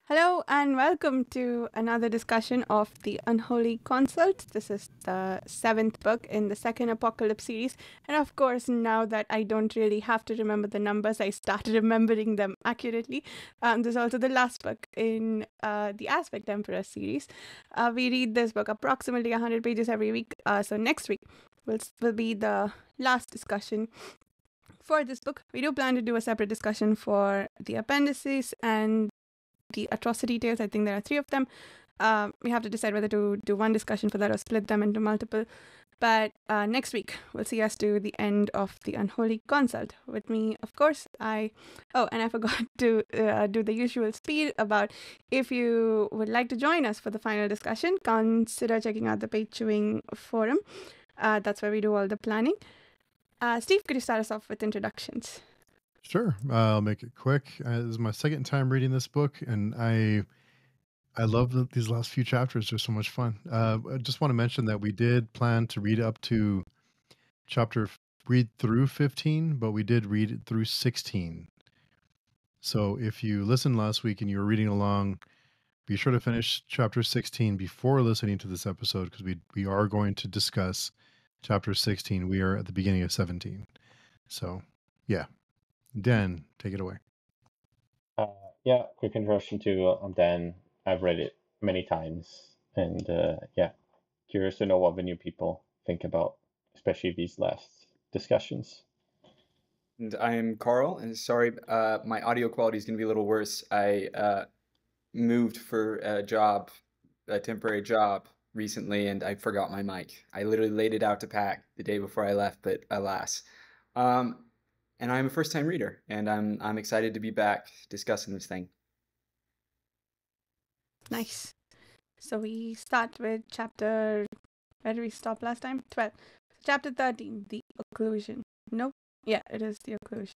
Hello and welcome to another discussion of the Unholy Consult. This is the seventh book in the second Apocalypse series. And of course, now that I don't really have to remember the numbers, I started remembering them accurately. This is also the last book in the Aspect Emperor series. We read this book approximately 100 pages every week. So next week will be the last discussion for this book. We do plan to do a separate discussion for the appendices and the atrocity tales. I think there are 3 of them. We have to decide whether to do one discussion for that or split them into multiple. But next week, we'll see us do the end of the Unholy Consult. With me, of course, and I forgot to do the usual speed about if you would like to join us for the final discussion, consider checking out the Page Chewing forum. That's where we do all the planning. Steve, could you start us off with introductions? Sure. I'll make it quick. This is my second time reading this book, and I love these last few chapters. They're so much fun. I just want to mention that we did plan to read up to read through 15, but we did read it through 16. So if you listened last week and you were reading along, be sure to finish chapter 16 before listening to this episode, because we are going to discuss chapter 16. We are at the beginning of 17. So, yeah. Dan, take it away. Quick introduction to I'm Dan. I've read it many times, and curious to know what the new people think about, especially these last discussions. And I am Carl, and sorry, my audio quality is going to be a little worse. I moved for a temporary job recently, and I forgot my mic. I literally laid it out to pack the day before I left, but alas. And I'm a first-time reader, and I'm excited to be back discussing this thing. Nice. So we start with chapter... Where did we stop last time? 12. Chapter 13, the occlusion. Nope. Yeah, it is the occlusion.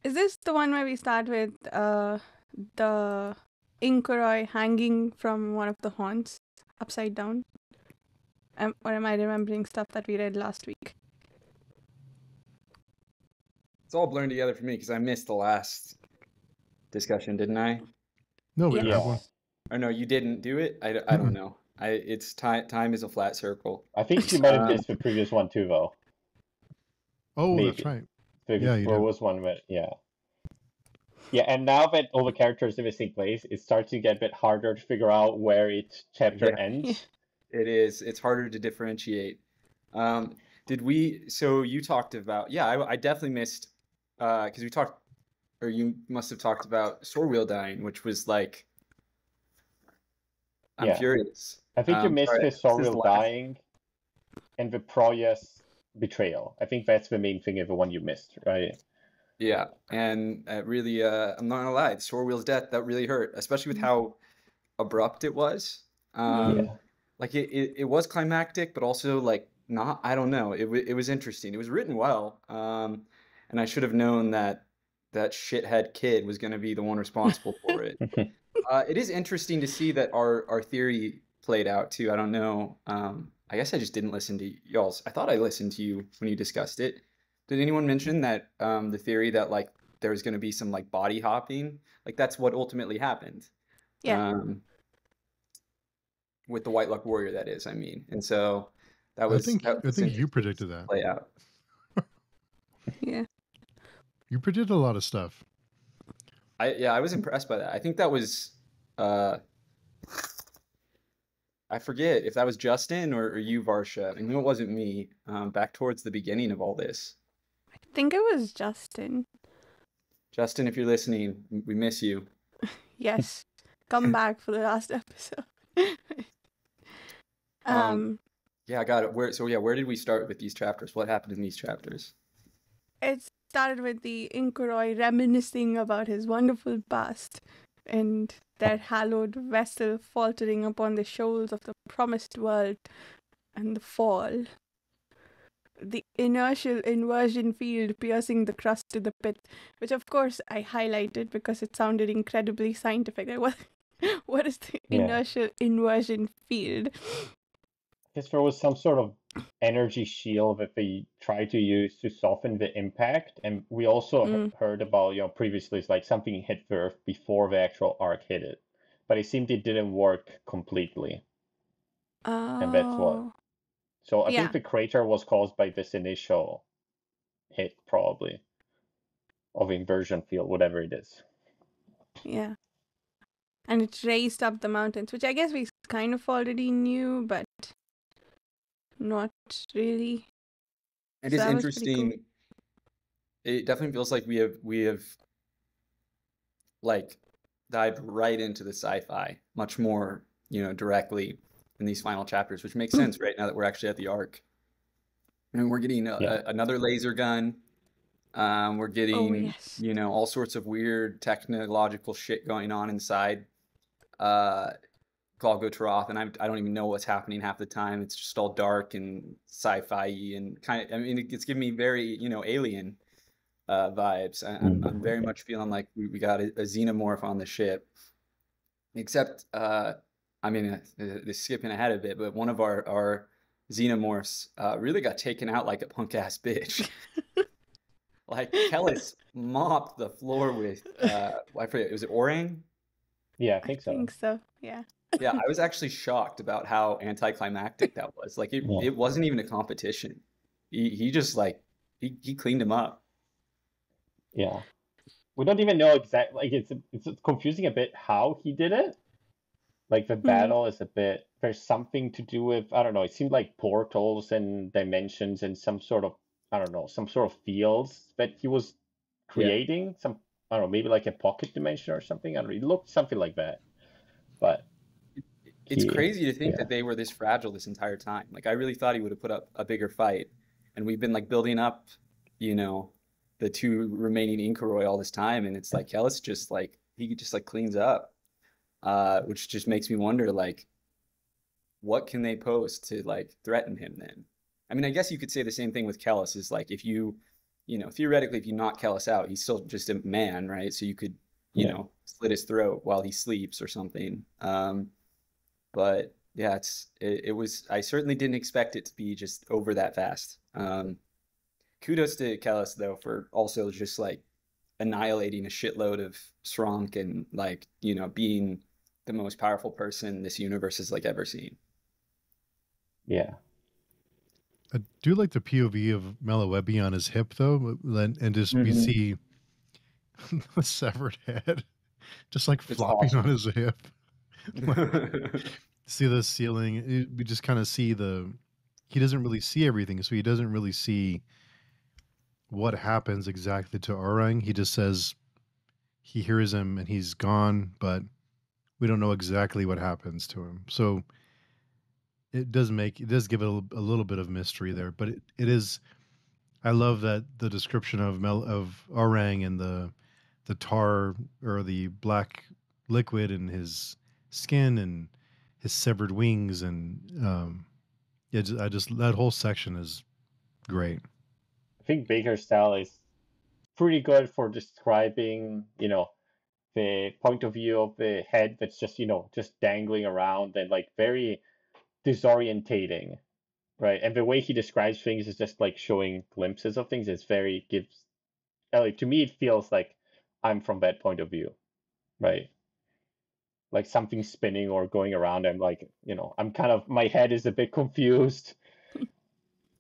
Is this the one where we start with the Inkuroi hanging from one of the horns upside down? Or am I remembering stuff that we read last week? It's all blurring together for me because I missed the last discussion, didn't I? No, we have one. Or no, you didn't do it? I don't know. It's time is a flat circle. I think you might have missed the previous one too, though. Oh, Maybe. That's right. There was one where, and now that all the characters in the same place, it starts to get a bit harder to figure out where each chapter ends. It is. It's harder to differentiate. So you talked about, I definitely missed, because we talked, or you must have talked about Sorwheel dying, which was like, I'm curious. I think you missed the Sorwheel dying and the Proyas betrayal. I think that's the main thing of the one you missed, right? Yeah, and really, I'm not gonna lie, Sorwheel's death, that really hurt, especially with how abrupt it was. Like it was climactic, but also like not. I don't know. It was interesting. It was written well, and I should have known that shithead kid was going to be the one responsible for it. It is interesting to see that our theory played out too. I don't know. I guess I just didn't listen to y'all's. I thought I listened to you when you discussed it. Did anyone mention that the theory that like there was going to be some like body hopping? Like that's what ultimately happened. Yeah. With the White Luck Warrior, that is, I mean. And so that was... I think you predicted that. Play out. Yeah. You predicted a lot of stuff. I was impressed by that. I think that was... I forget if that was Justin or you, Varsha. I know it wasn't me. Back towards the beginning of all this. I think it was Justin. Justin, if you're listening, we miss you. Yes. Come back for the last episode. I got it. Where did we start with these chapters? What happened in these chapters? It started with the Inkuroi reminiscing about his wonderful past and their hallowed vessel faltering upon the shoals of the promised world and the fall. The inertial inversion field piercing the crust to the pit, which of course I highlighted because it sounded incredibly scientific. What is the inertial inversion field? I guess there was some sort of energy shield that they try to use to soften the impact. And we also heard about, previously it's like something hit the Earth before the actual arc hit it, but it seemed it didn't work completely, and that's what. Oh, So I think yeah, the crater was caused by this initial hit, probably, of inversion field, whatever it is. yeah. And it raised up the mountains, which I guess we kind of already knew, but not really. It So is that was pretty cool. interesting. It definitely feels like we have like dived right into the sci-fi much more, directly in these final chapters, which makes sense right now that we're actually at the arc. And we're getting another laser gun. We're Oh, getting, yes. all sorts of weird technological shit going on inside Golgotha, and I don't even know what's happening half the time. It's just all dark and sci-fi and kind of, I mean, it's giving me very, Alien vibes. I'm very much feeling like we got a xenomorph on the ship, except, I mean, they're skipping ahead a bit, but one of our xenomorphs really got taken out like a punk ass bitch. Like Kellis mopped the floor with, I forget, was it Orang? Yeah, I I think so. think so. Yeah. Yeah, I was actually shocked about how anticlimactic that was. Like it wasn't even a competition. He just like he cleaned him up. Yeah. We don't even know exactly, like it's confusing a bit how he did it. Like the battle is a bit, there's something to do with, I don't know, it seemed like portals and dimensions and some sort of, I don't know, some sort of fields that he was Yeah. creating. Some, I don't know, maybe like a pocket dimension or something. I don't know, it looked something like that. But It's crazy to think that they were this fragile this entire time. Like I really thought he would have put up a bigger fight. And we've been like building up, the two remaining Inkaroi all this time. And it's like Kellis just like he just like cleans up. Which just makes me wonder, like, what can they post to like threaten him then? I mean, I guess you could say the same thing with Kellis is like if you, theoretically, if you knock Kellis out, he's still just a man, right? So you could, slit his throat while he sleeps or something. But yeah, it was, I certainly didn't expect it to be just over that fast. Kudos to Kellis though for also just like annihilating a shitload of Sronk and like, being the most powerful person this universe has like ever seen. Yeah. I do like the POV of Malawebi on his hip though, and just we see the severed head just like It's flopping awesome. on his hip. See the ceiling. We just kind of see he doesn't really see everything, so he doesn't really see what happens exactly to Orang. He just says he hears him and he's gone, but we don't know exactly what happens to him. So it does give it a little bit of mystery there, but it is. I love that the description of Orang and the tar or the black liquid in his skin and his severed wings and yeah, I just that whole section is great. I think Baker's style is pretty good for describing, the point of view of the head that's just, just dangling around and like very disorientating, right? And the way he describes things is just like showing glimpses of things. Like, to me, it feels like I'm from that point of view, right? Like something spinning or going around. I'm like, I'm kind of, my head is a bit confused.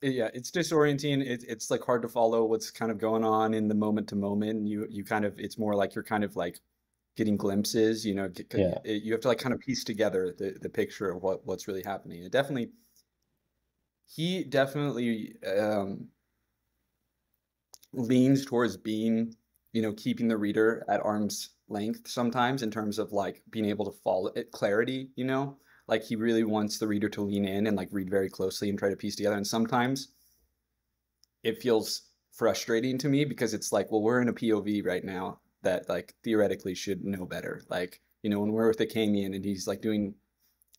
Yeah, it's disorienting. It's like hard to follow what's kind of going on in the moment to moment. You kind of, it's more like you're kind of like getting glimpses, you have to like kind of piece together the picture of what's really happening. He definitely leans towards being, keeping the reader at arm's length sometimes in terms of like being able to follow it, clarity, like he really wants the reader to lean in and like read very closely and try to piece together. And sometimes it feels frustrating to me because it's like, well, we're in a POV right now that like theoretically should know better. Like, when we're with the Kamian and he's like doing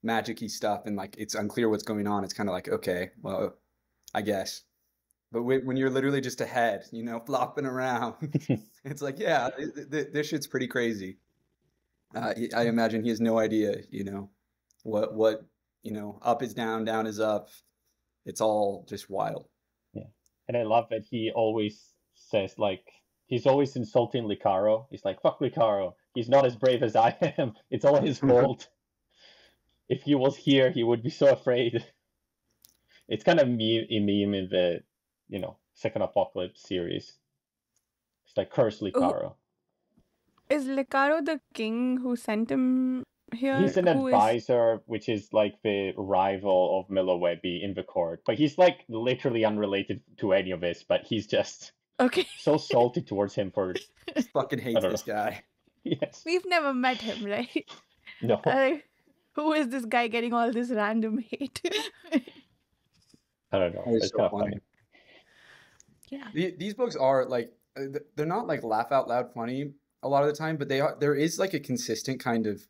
magic-y stuff and like it's unclear what's going on, it's kind of like, okay, well, I guess. But when you're literally just a head, flopping around, it's like, yeah, this shit's pretty crazy. I imagine he has no idea, what up is down, down is up. It's all just wild. Yeah. And I love that he always says, like, he's always insulting Licaro. He's like, fuck Licaro. He's not as brave as I am. It's all his fault. If he was here, he would be so afraid. It's kind of a meme in the, Second Apocalypse series. It's like, curse Licaro. Is Licaro the king who sent him here? He's an advisor, which is like the rival of Milowebby in the court. But he's like literally unrelated to any of this, but he's just so salty towards him for... Fucking hates this guy. Yes. We've never met him, right? No. Who is this guy getting all this random hate? I don't know. It's so kind of funny. Yeah. These books are like, they're not like laugh out loud funny a lot of the time, but there is like a consistent kind of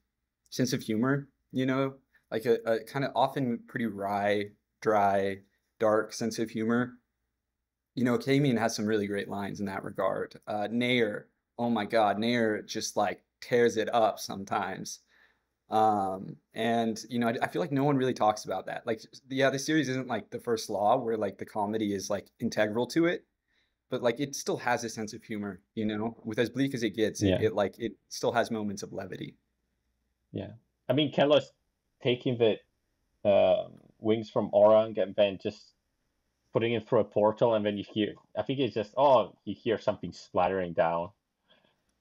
sense of humor, like a kind of often pretty wry, dry, dark sense of humor. Camion has some really great lines in that regard. Nair, oh my God, Nair just like tears it up sometimes. And I feel like no one really talks about that. Like, yeah, the series isn't like The First Law where like the comedy is like integral to it, but like it still has a sense of humor, with as bleak as it gets, it still has moments of levity. Yeah. I mean, Keller's taking the wings from Orang and then just putting it through a portal, and then you hear, I think it's just, you hear something splattering down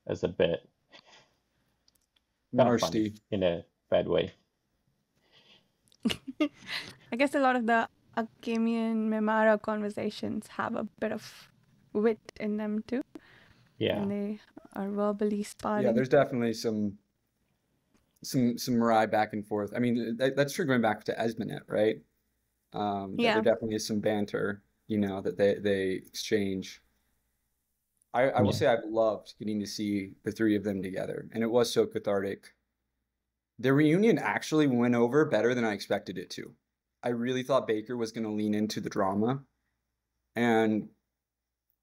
as a bit. Nasty. In a bad way. I guess a lot of the Akemian Memara conversations have a bit of wit in them too. Yeah. And they are verbally sparring. Yeah, there's definitely some wry back and forth. I mean, that's true going back to Esmenet, right? There definitely is some banter, that they exchange. I will say I've loved getting to see the three of them together, and it was so cathartic. The reunion actually went over better than I expected it to. I really thought Bakker was going to lean into the drama, and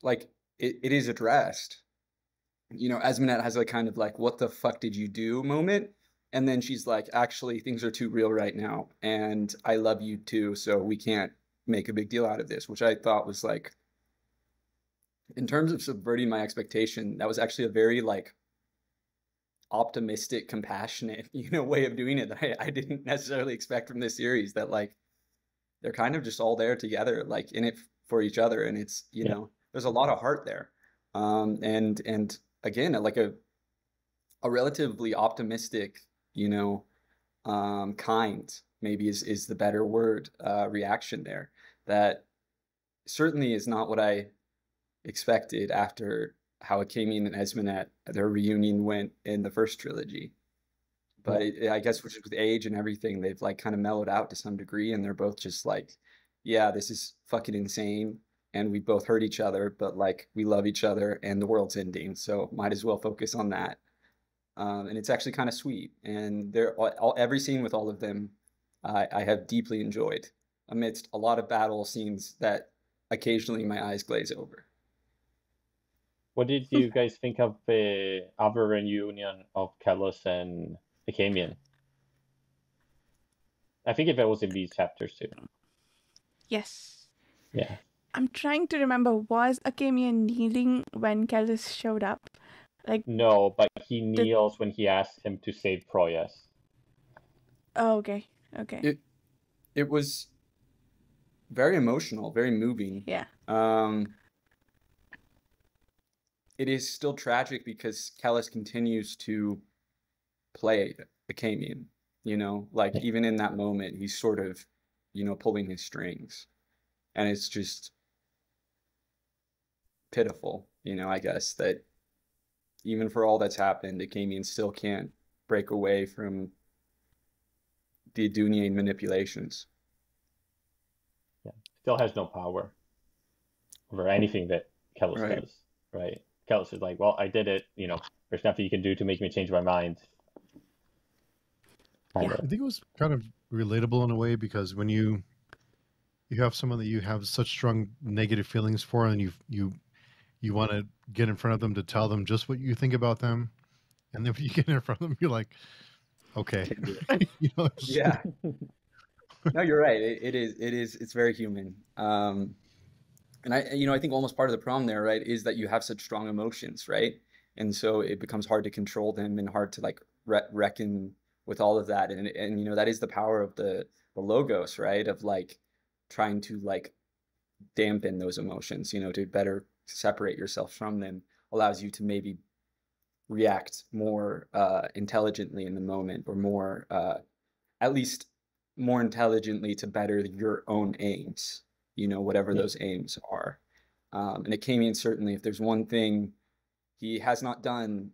like it is addressed. Esmenet has a kind of like, what the fuck did you do moment? And then she's like, actually, things are too real right now, and I love you too, so we can't make a big deal out of this, which I thought was like, in terms of subverting my expectation, that was actually a very like optimistic, compassionate, way of doing it that I didn't necessarily expect from this series, that like they're kind of just all there together, like in it for each other. And it's, there's a lot of heart there. And again, like a relatively optimistic, kind maybe is the better word, reaction there. That certainly is not what I expected after how Akemian and Esmenet, their reunion went in the first trilogy. But I guess with age and everything, they've like kind of mellowed out to some degree, and they're both just like, yeah, this is fucking insane, and we both hurt each other, but like we love each other, and the world's ending, so might as well focus on that. And it's actually kind of sweet, and every scene with all of them, I have deeply enjoyed, amidst a lot of battle scenes that occasionally my eyes glaze over. What did you guys think of the other reunion of Kellos and Akemian? I think it was in these chapters too. Yes. Yeah. I'm trying to remember, was Akemian kneeling when Kellos showed up? Like, no, but he kneels when he asks him to save Proyas. Oh, okay. It was very emotional, very moving. Yeah. It is still tragic because Kellos continues to play Akemian, even in that moment, he's sort of, pulling his strings, and it's just pitiful, I guess, that even for all that's happened, Akemian still can't break away from the Adunian manipulations. Yeah, still has no power over anything that Kellos does, right? Kellos is like, well, I did it, there's nothing you can do to make me change my mind. I think it was kind of relatable in a way, because when you have someone that you have such strong negative feelings for, and you want to get in front of them to tell them just what you think about them, and then when you get in front of them, you're like, okay. Yeah. No, you're right. It's very human. And I think almost part of the problem there, right, is that you have such strong emotions, right? And so it becomes hard to control them and hard to like reckon with all of that. And that is the power of the logos, right? Of like trying to like dampen those emotions, to better separate yourself from them, allows you to maybe react more intelligently in the moment, or more at least more intelligently to better your own aims, whatever those aims are. And Akamian, certainly, if there's one thing he has not done,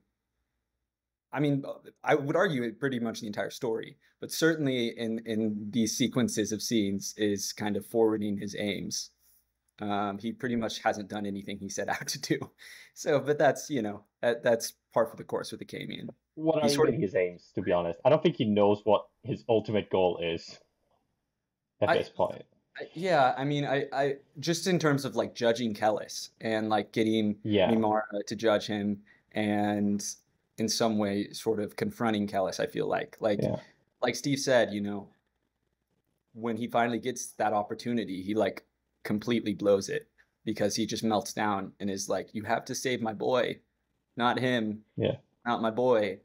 I mean, I would argue it pretty much the entire story, but certainly in these sequences of scenes is kind of forwarding his aims. He pretty much hasn't done anything he set out to do. So, but that's, that's par for the course with Akamian. What are even his aims, to be honest? I don't think he knows what his ultimate goal is at this point. Yeah, I mean, I just in terms of like judging Kellis and like getting Mimara to judge him, and in some way sort of confronting Kellis, I feel like Steve said, when he finally gets that opportunity, he like completely blows it, because he just melts down and is like, you have to save my boy, not him, not my boy,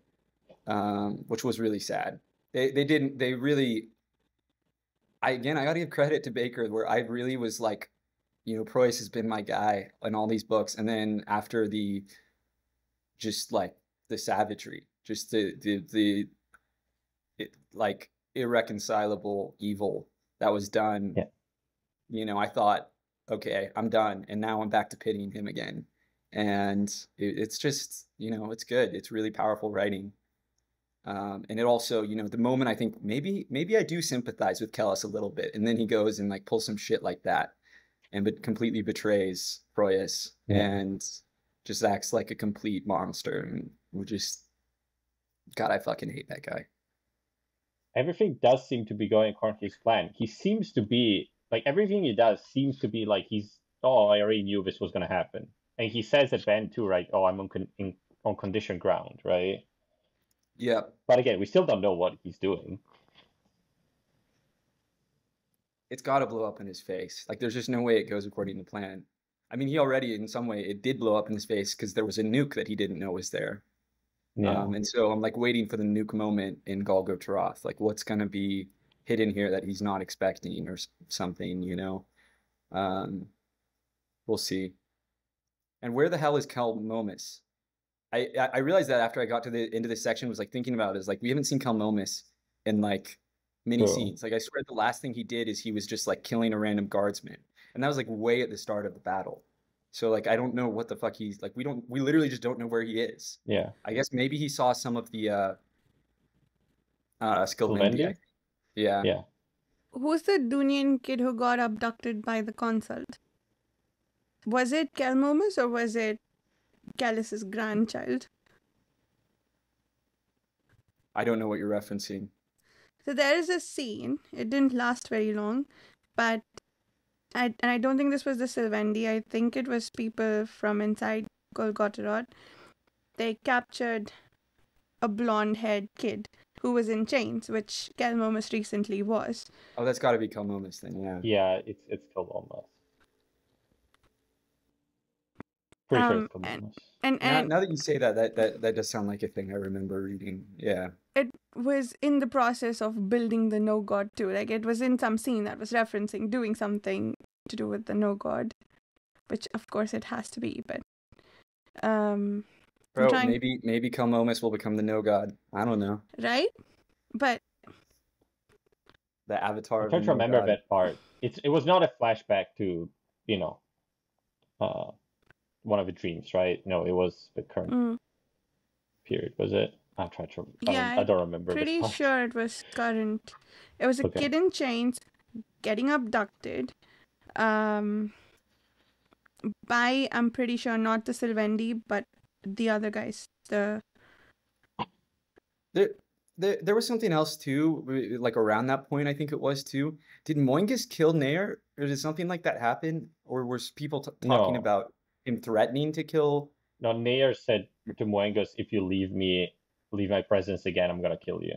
which was really sad. They really, I got to give credit to Bakker, where I really was like, Preuss has been my guy in all these books. And then after the savagery, just the like irreconcilable evil that was done, I thought, okay, I'm done. And now I'm back to pitying him again. And it's just, it's good. It's really powerful writing. And it also, the moment I think maybe I do sympathize with Kellis a little bit, and then he goes and like pulls some shit like that, and completely betrays Preuss and just acts like a complete monster, and we just, God, I fucking hate that guy. Everything does seem to be going according to his plan. He seems to be like, everything he does seems to be like I already knew this was going to happen, and he says at Ben too, right? Oh, I'm on conditioned ground, right? Yeah. But again, we still don't know what he's doing. It's got to blow up in his face. Like, there's just no way it goes according to plan. I mean, he already, in some way, it did blow up in his face because there was a nuke that he didn't know was there. Yeah. And so I'm like waiting for the nuke moment in Golgotha. Like, what's going to be hidden here that he's not expecting, or something, We'll see. And where the hell is Kelmomus? I realized that after I got to the end of this section, was like thinking about it, is like, we haven't seen Kelmomus in like many scenes. Like, I swear the last thing he did is he was just like killing a random guardsman, and that was like way at the start of the battle. So like, I don't know what the fuck he's like. We literally just don't know where he is. Yeah. I guess maybe he saw some of the Skilvendi. Yeah. Yeah. Who's the Dunian kid who got abducted by the consult? Was it Kelmomus, or was it Kellis's grandchild? I don't know what you're referencing. So there is a scene. It didn't last very long, but I don't think this was the Sylvendi. I think it was people from inside Golgotha. They captured a blonde-haired kid who was in chains, which Kelmomus recently was. Oh, that's got to be Kelmomus then, yeah. Yeah, it's Kelmomus. Pretty sure it's Kelmomus. And now that you say that does sound like a thing I remember reading. Yeah. It was in the process of building the no god too. Like, it was in some scene that was referencing doing something to do with the no god, which of course it has to be. But Bro, maybe Kelmomus will become the no god. I don't know. Right? But the avatar. I'm trying to remember that part. It was not a flashback to one of the dreams, right? No, it was the current period. Was it? I'm trying to. I don't remember. Pretty sure it was current. It was a kid in chains getting abducted. By, I'm pretty sure, not the Sylvendi, but the other guys. There was something else too, like around that point, I think it was too. Did Moingus kill Nair, or did something like that happen, or were people talking about him threatening to kill? No, Nair said to Moingus, "If you leave my presence again, I'm gonna kill you."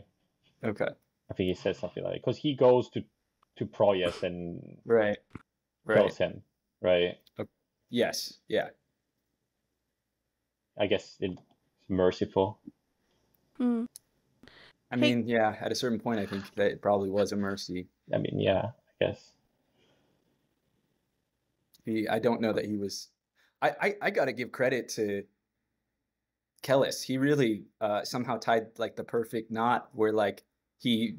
Okay. I think he said something like that, because he goes to to Proyas and Right. kills him, right? Yes. Yeah. I guess it's merciful. Hmm. I Hey, mean, yeah, at a certain point, I think that it probably was a mercy. I mean, yeah, I guess. I don't know that he was. I got to give credit to Kellis. He really somehow tied like the perfect knot where like he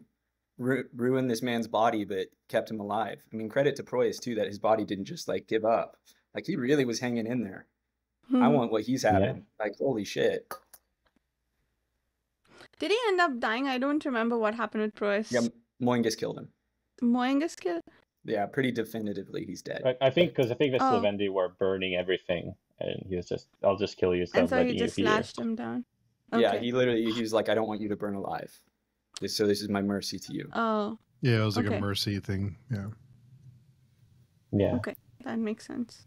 ruined this man's body but kept him alive. I mean, credit to Proyas too that his body didn't just like give up. Like he really was hanging in there. I hmm. want what he's Yeah. having. Like holy shit. Did he end up dying? I don't remember what happened with Yeah, Proyas. Moingus killed him. Moengus killed? Yeah, pretty definitively he's dead. I think because I think the Oh, Slovendi were burning everything, and he was just, "I'll just kill you, so and I'm so he letting you just here." slashed him down. Yeah, Okay. he was like, I don't want you to burn alive. So this is my mercy to you. Oh, Yeah, it was like okay. a mercy thing. Yeah. Yeah. Okay. That makes sense.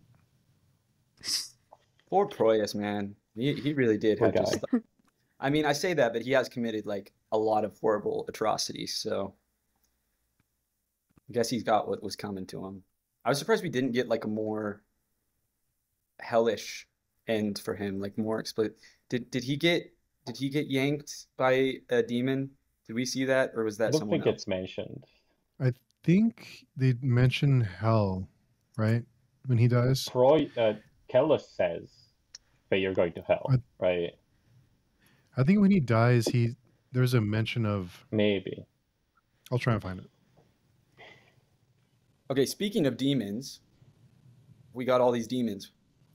Poor Proyas, man. He really did Poor have just. guy. I mean, I say that, but he has committed like a lot of horrible atrocities. So I guess he's got what was coming to him. I was surprised we didn't get like a more hellish end for him, like more explicit. Did he get yanked by a demon? Did we see that, or was I that don't someone think else? it's mentioned. I think they mention hell, right? When he dies. Kellis says that you're going to hell, right? I think when he dies, there's a mention of. Maybe. I'll try and find it. Okay, speaking of demons, we got all these demons.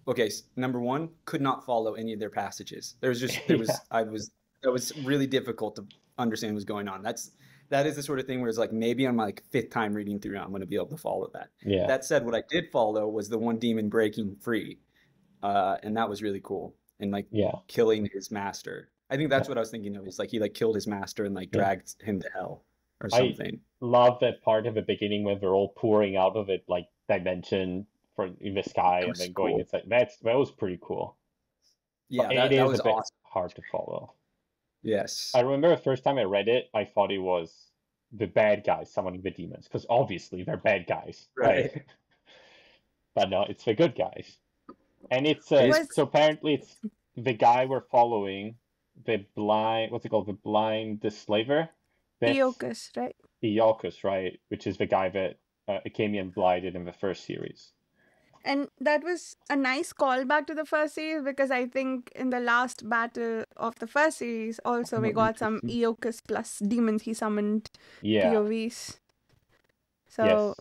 Okay, number one, could not follow any of their passages. That was really difficult to understand what was going on. That is the sort of thing where it's like maybe on my like fifth time reading through, I'm going to be able to follow that. Yeah. That said, what I did follow was the one demon breaking free, and that was really cool. And like killing his master. I think that's what I was thinking of. Is like he like killed his master and like dragged him to hell or something. I love that part of the beginning when they're all pouring out of it like dimension in the sky and then going inside. That was pretty cool. Yeah, but that was a bit awesome. hard to follow. Yes. I remember the first time I read it, I thought it was the bad guys summoning the demons, because obviously they're bad guys, right? But no, it's the good guys. And it's so apparently it's the guy we're following, the blind, what's it called? The slaver? Eokus, right? Eokus, right? Which is the guy that Akamian blinded in the first series. And that was a nice callback to the first series, because I think in the last battle of the first series also we got some Eokus plus demons he summoned POVs. So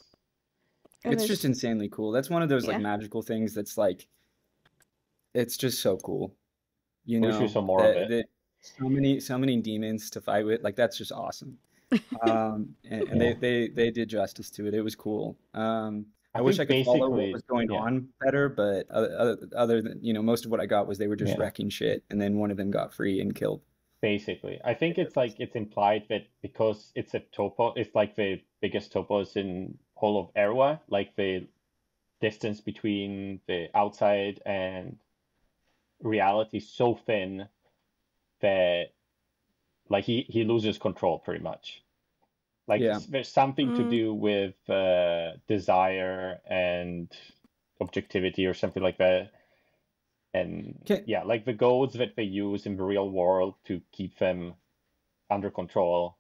it's just insanely cool. That's one of those like magical things that's like, it's just so cool. You know, wish some more of it. So many demons to fight with. Like that's just awesome. And they did justice to it. It was cool. I wish I could follow what was going on better, but other than, you know, most of what I got was they were just wrecking shit, and then one of them got free and killed. Basically, I think it's like it's implied that because it's a topo, it's like the biggest topos in whole of Erwa, like the distance between the outside and reality is so thin that like he loses control pretty much. Like there's something to do with desire and objectivity or something like that. And like the goals that they use in the real world to keep them under control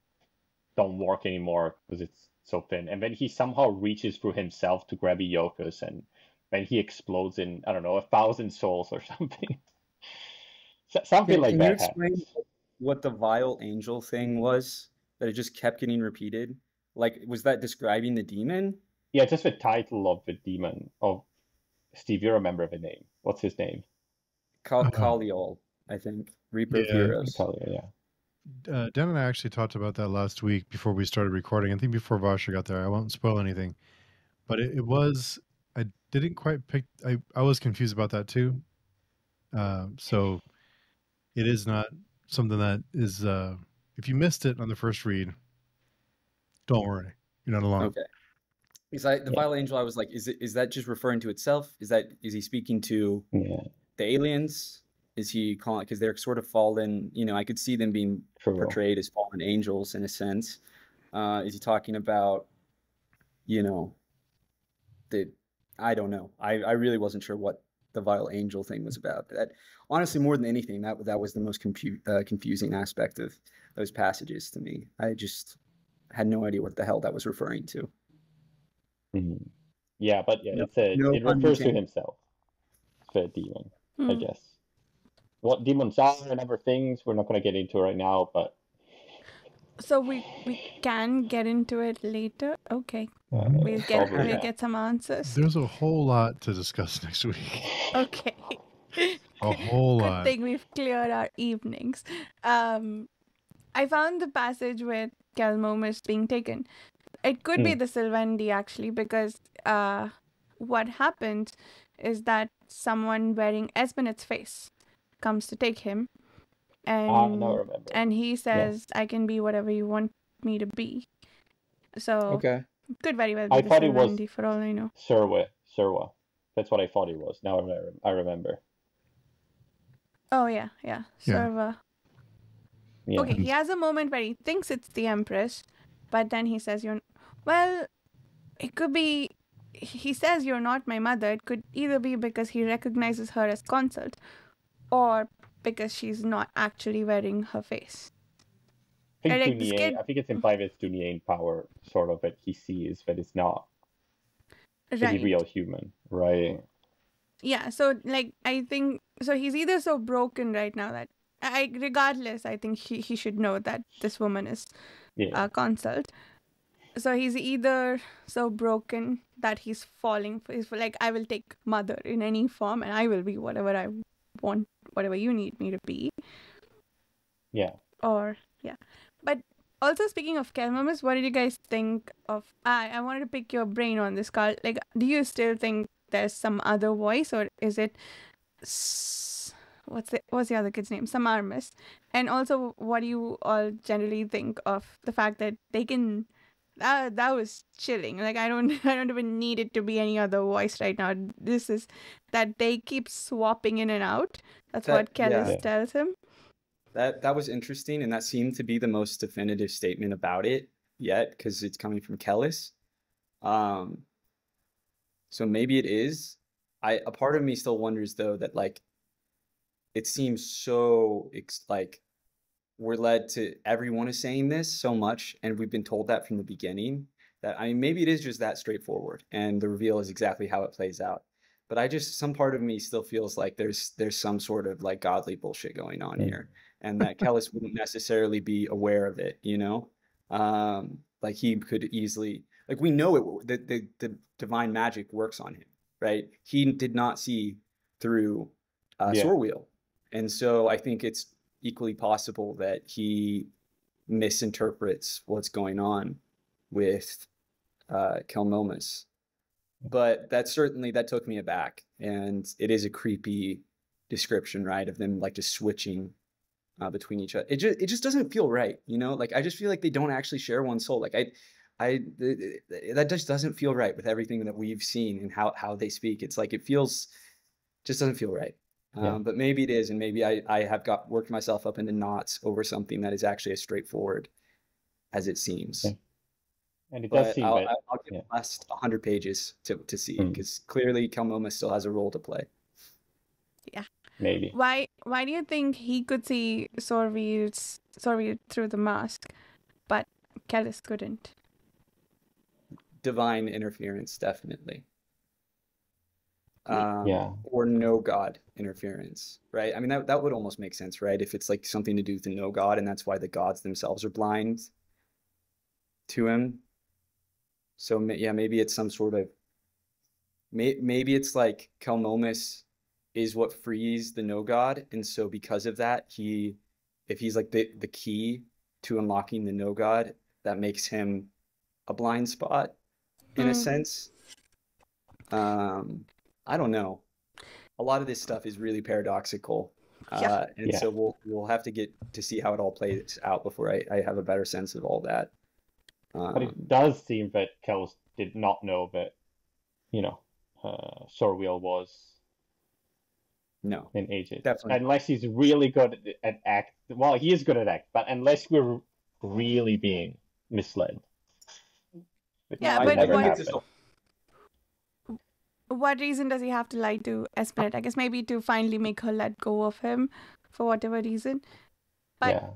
don't work anymore because it's so thin. And then he somehow reaches through himself to grab Eokus, and then he explodes in, I don't know, 1,000 souls or something. Something like that. Can you explain what the vile angel thing was? That it just kept getting repeated? Like, was that describing the demon? Yeah, just the title of the demon. Oh, Steve, you remember the name. What's his name? Kaliol, I think. Reaper of Heroes. Kaliol, Dan and I actually talked about that last week before we started recording. I think before Varsha got there. I won't spoil anything. But it was... I didn't quite pick... I was confused about that too. So it is not something that is... if you missed it on the first read, don't worry. You're not alone. Okay. Because the vile angel, I was like, is that just referring to itself? Is he speaking to the aliens? Is he calling, because they're sort of fallen, you know, I could see them being portrayed as fallen angels in a sense. Is he talking about you know, I don't know. I really wasn't sure what the vile angel thing was about. That honestly, more than anything, that was the most confusing aspect of those passages to me. I just had no idea what the hell that was referring to. Mm-hmm. Yeah, but yeah, No it pun refers to intended. himself. It's a demon, I guess. What demons are and other things we're not going to get into right now, but So we can get into it later. Okay, we'll probably, get some answers. There's a whole lot to discuss next week. Okay. A whole Good lot. thing we've cleared our evenings. I found the passage with Kelmomus being taken. It could be the Sylvendi actually, because what happens is that someone wearing Esbenet's face comes to take him, now I remember. and he says, "I can be whatever you want me to be." So could very well be I the thought it was Sylvendi for all I know. Serwa. That's what I thought it was. Now I remember. Oh yeah, Serva. Yeah. Okay, he has a moment where he thinks it's the Empress, but then he says, well, it could be, he says you're not my mother. It could either be because he recognizes her as Consult, or because she's not actually wearing her face. I think it's implied it's Dunyain power, sort of, that he sees, but it's not a real human, right? Yeah, so, I think, so he's either so broken right now that, regardless, I think he should know that this woman is a Consult. So he's either so broken that he's falling for, I will take mother in any form and I will be whatever I want, whatever you need me to be. Yeah. Or, yeah. But also, speaking of Kelmomus, what did you guys think of, I wanted to pick your brain on this, Carl. Do you still think there's some other voice, or is it, what's the other kid's name? Samarmis. And also, what do you all generally think of the fact that they can, that was chilling. I don't even need it to be any other voice right now. This is that they keep swapping in and out. That's what Kellis tells him. That was interesting, and that seemed to be the most definitive statement about it yet, because it's coming from Kellis. So maybe it is. A part of me still wonders though that it seems so we're led to, everyone is saying this so much, and we've been told that from the beginning, that maybe it is just that straightforward, and the reveal is exactly how it plays out. But some part of me still feels like there's some sort of godly bullshit going on here, and that Kellis wouldn't necessarily be aware of it, he could easily, we know the divine magic works on him, right? He did not see through Sorwheel, and so I think it's equally possible that he misinterprets what's going on with Kelmomus. But that took me aback, and it is a creepy description, right, of them just switching between each other. It just doesn't feel right, I just feel like they don't actually share one soul. That just doesn't feel right with everything that we've seen and how they speak. It's just doesn't feel right. But maybe it is, and maybe I have worked myself up into knots over something that is actually as straightforward as it seems. And it does seem I'll give the last 100 pages to see, because clearly Kelmomus still has a role to play. Yeah. Maybe. Why do you think he could see Sorville through the mask, but Kellis couldn't? Divine interference, definitely. Or no god interference, right? I mean, that would almost make sense, right? If it's something to do with the no god, and that's why the gods themselves are blind to him. So maybe it's some sort of, maybe it's Kelmomus is what frees the no god, and so because of that, if he's the key to unlocking the no god, that makes him a blind spot in a sense. I don't know. A lot of this stuff is really paradoxical. So we'll have to get to see how it all plays out before I have a better sense of all that. But it does seem that Kellis did not know that, Sorwheel was in ages. Definitely. Unless he's really good at act. Well, he is good at act, but unless we're really being misled. It Yeah, might but never what happen. what reason does he have to lie to Espinette? I guess maybe to finally make her let go of him for whatever reason. But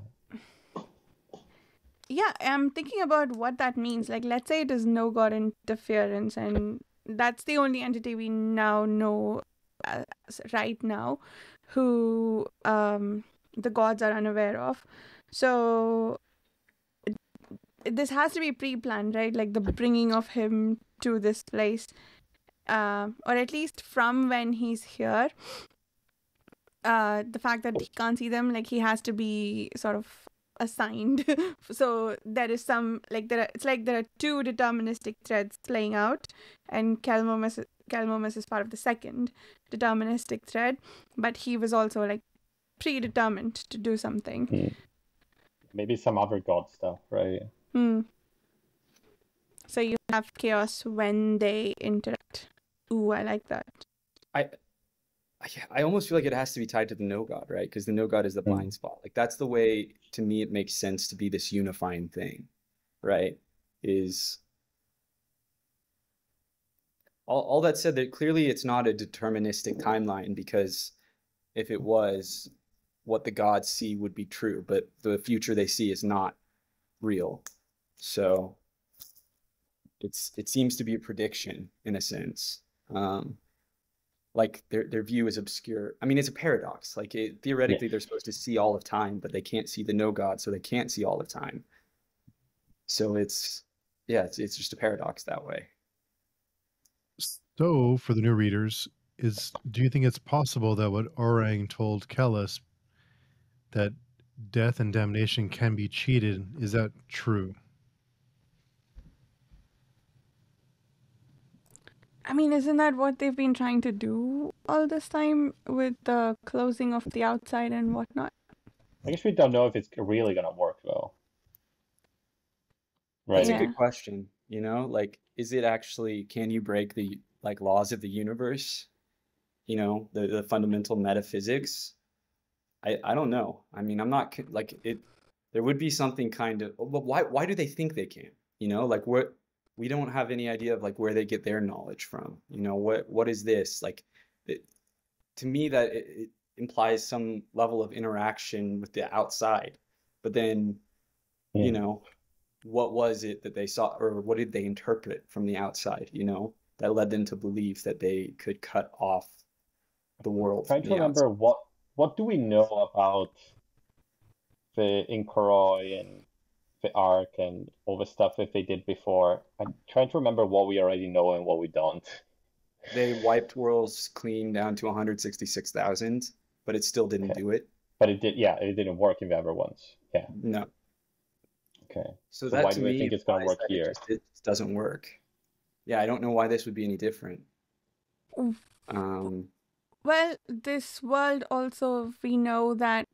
yeah, I'm thinking about what that means. Like, let's say it is no god interference, and that's the only entity we now know right now who the gods are unaware of. So this has to be pre-planned, right? Like the bringing of him to this place, or at least from when he's here. The fact that he can't see them, like he has to be sort of assigned. So there is some like it's like there are two deterministic threads playing out, and Calmomus is part of the second deterministic thread, but he was also like predetermined to do something. Maybe some other god stuff, right? So you have chaos when they interact. Ooh, I like that. I almost feel like it has to be tied to the no god, right? Because the no god is the blind spot. Like that's the way, to me, it makes sense to be this unifying thing, right? Is all that said, that clearly it's not a deterministic timeline, because if it was, what the gods see would be true, but the future they see is not real. So it seems to be a prediction in a sense. Like their view is obscure. I mean, it's a paradox. Like theoretically, they're supposed to see all of time, but they can't see the no god, so they can't see all of time. So it's just a paradox that way. So, for the new readers, do you think it's possible that what Orang told Kellis, that death and damnation can be cheated, is that true? I mean, isn't that what they've been trying to do all this time with the closing of the outside and whatnot? I guess we don't know if it's really gonna work though. Right. That's a good question. You know, like, is it actually, can you break the like laws of the universe? You know, the fundamental metaphysics. I don't know. I mean, I'm not like it. There would be something kind of, but why do they think they can? You know, like we don't have any idea of like where they get their knowledge from. You know, what is this? Like, to me, that it implies some level of interaction with the outside. But then, you know, what was it that they saw, or what did they interpret from the outside? You know, that led them to believe that they could cut off the world. I'm trying to remember what do we know about the Inkoroi and the Ark and all the stuff that they did before. I'm trying to remember what we already know and what we don't. They wiped worlds clean down to 166,000, but it still didn't do it. But it did, yeah, it didn't work in the other ones. Yeah. No. Okay. So that why do I think it's gonna work here? It doesn't work. Yeah, I don't know why this would be any different. Well, this world also, we know that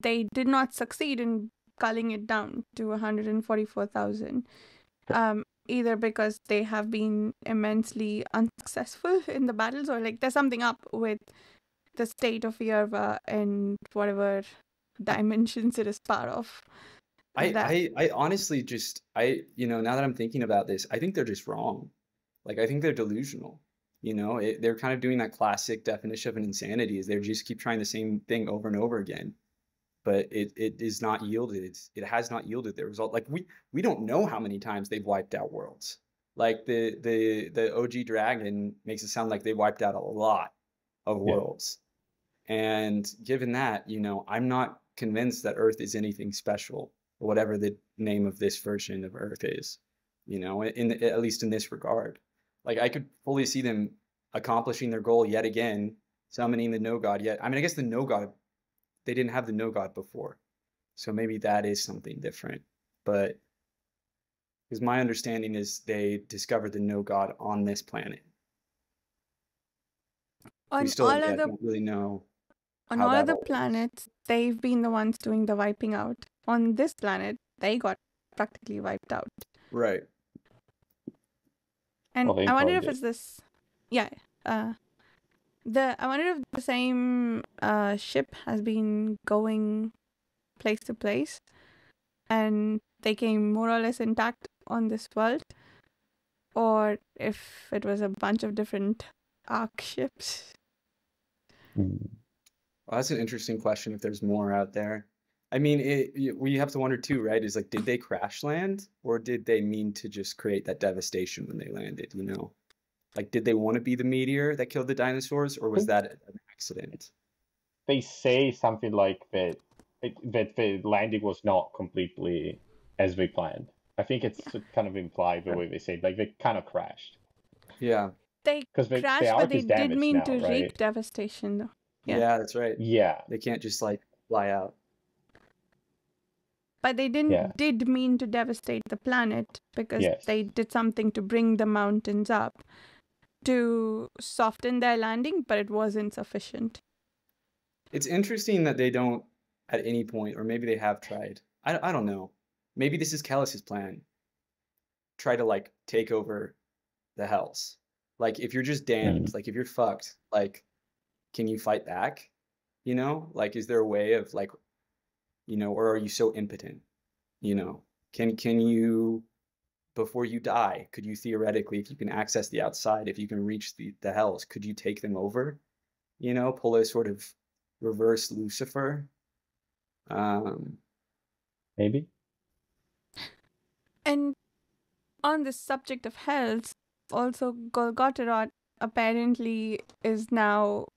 they did not succeed in culling it down to 144,000. Either because they have been immensely unsuccessful in the battles, or like there's something up with the state of Yerva and whatever dimensions it is part of. I honestly just, you know, now that I'm thinking about this, I think they're just wrong. Like, I think they're delusional. You know, they're kind of doing that classic definition of an insanity, is they just keep trying the same thing over and over again. But it is not yielded. It has not yielded their result. Like we don't know how many times they've wiped out worlds. Like the OG Dragon makes it sound like they wiped out a lot of worlds. And given that, you know, I'm not convinced that Earth is anything special, or whatever the name of this version of Earth is. You know, at least in this regard. Like, I could fully see them accomplishing their goal yet again, summoning the no god yet. I mean, I guess the no god, they didn't have the no god before, so maybe that is something different. But because my understanding is they discovered the no god on this planet. We still don't really know. On all other planets, they've been the ones doing the wiping out. On this planet, they got practically wiped out. Right. And I wonder if it's this. Yeah. I wonder if the same ship has been going place to place, and they came more or less intact on this world. or if it was a bunch of different arc ships. Hmm. Well, that's an interesting question if there's more out there. I mean, we have to wonder too, right? Is like, did they crash land or did they mean to just create that devastation when they landed, you know? Like, did they want to be the meteor that killed the dinosaurs or was that an accident? They say something like that the landing was not completely as we planned. I think it's kind of implied the way they say it, like they kind of crashed. Yeah. They 'Cause the crashed, but arc they is did damaged mean now, to right? wreak devastation, though. Yeah. Yeah, that's right. Yeah. They can't just like fly out. But they did mean to devastate the planet because Yes. they did something to bring the mountains up to soften their landing, but it wasn't sufficient. It's interesting that they don't at any point, or maybe they have tried. I don't know. Maybe this is Kellis's plan. Try to like take over the Hells. Like if you're just damned, like if you're fucked, like can you fight back? You know? Like is there a way of like, you know, or are you so impotent? You know? Can you before you die, could you theoretically, if you can access the outside, if you can reach the Hells, could you take them over? You know, pull a sort of reverse Lucifer. Maybe. And on the subject of hells, also Golgotha apparently is now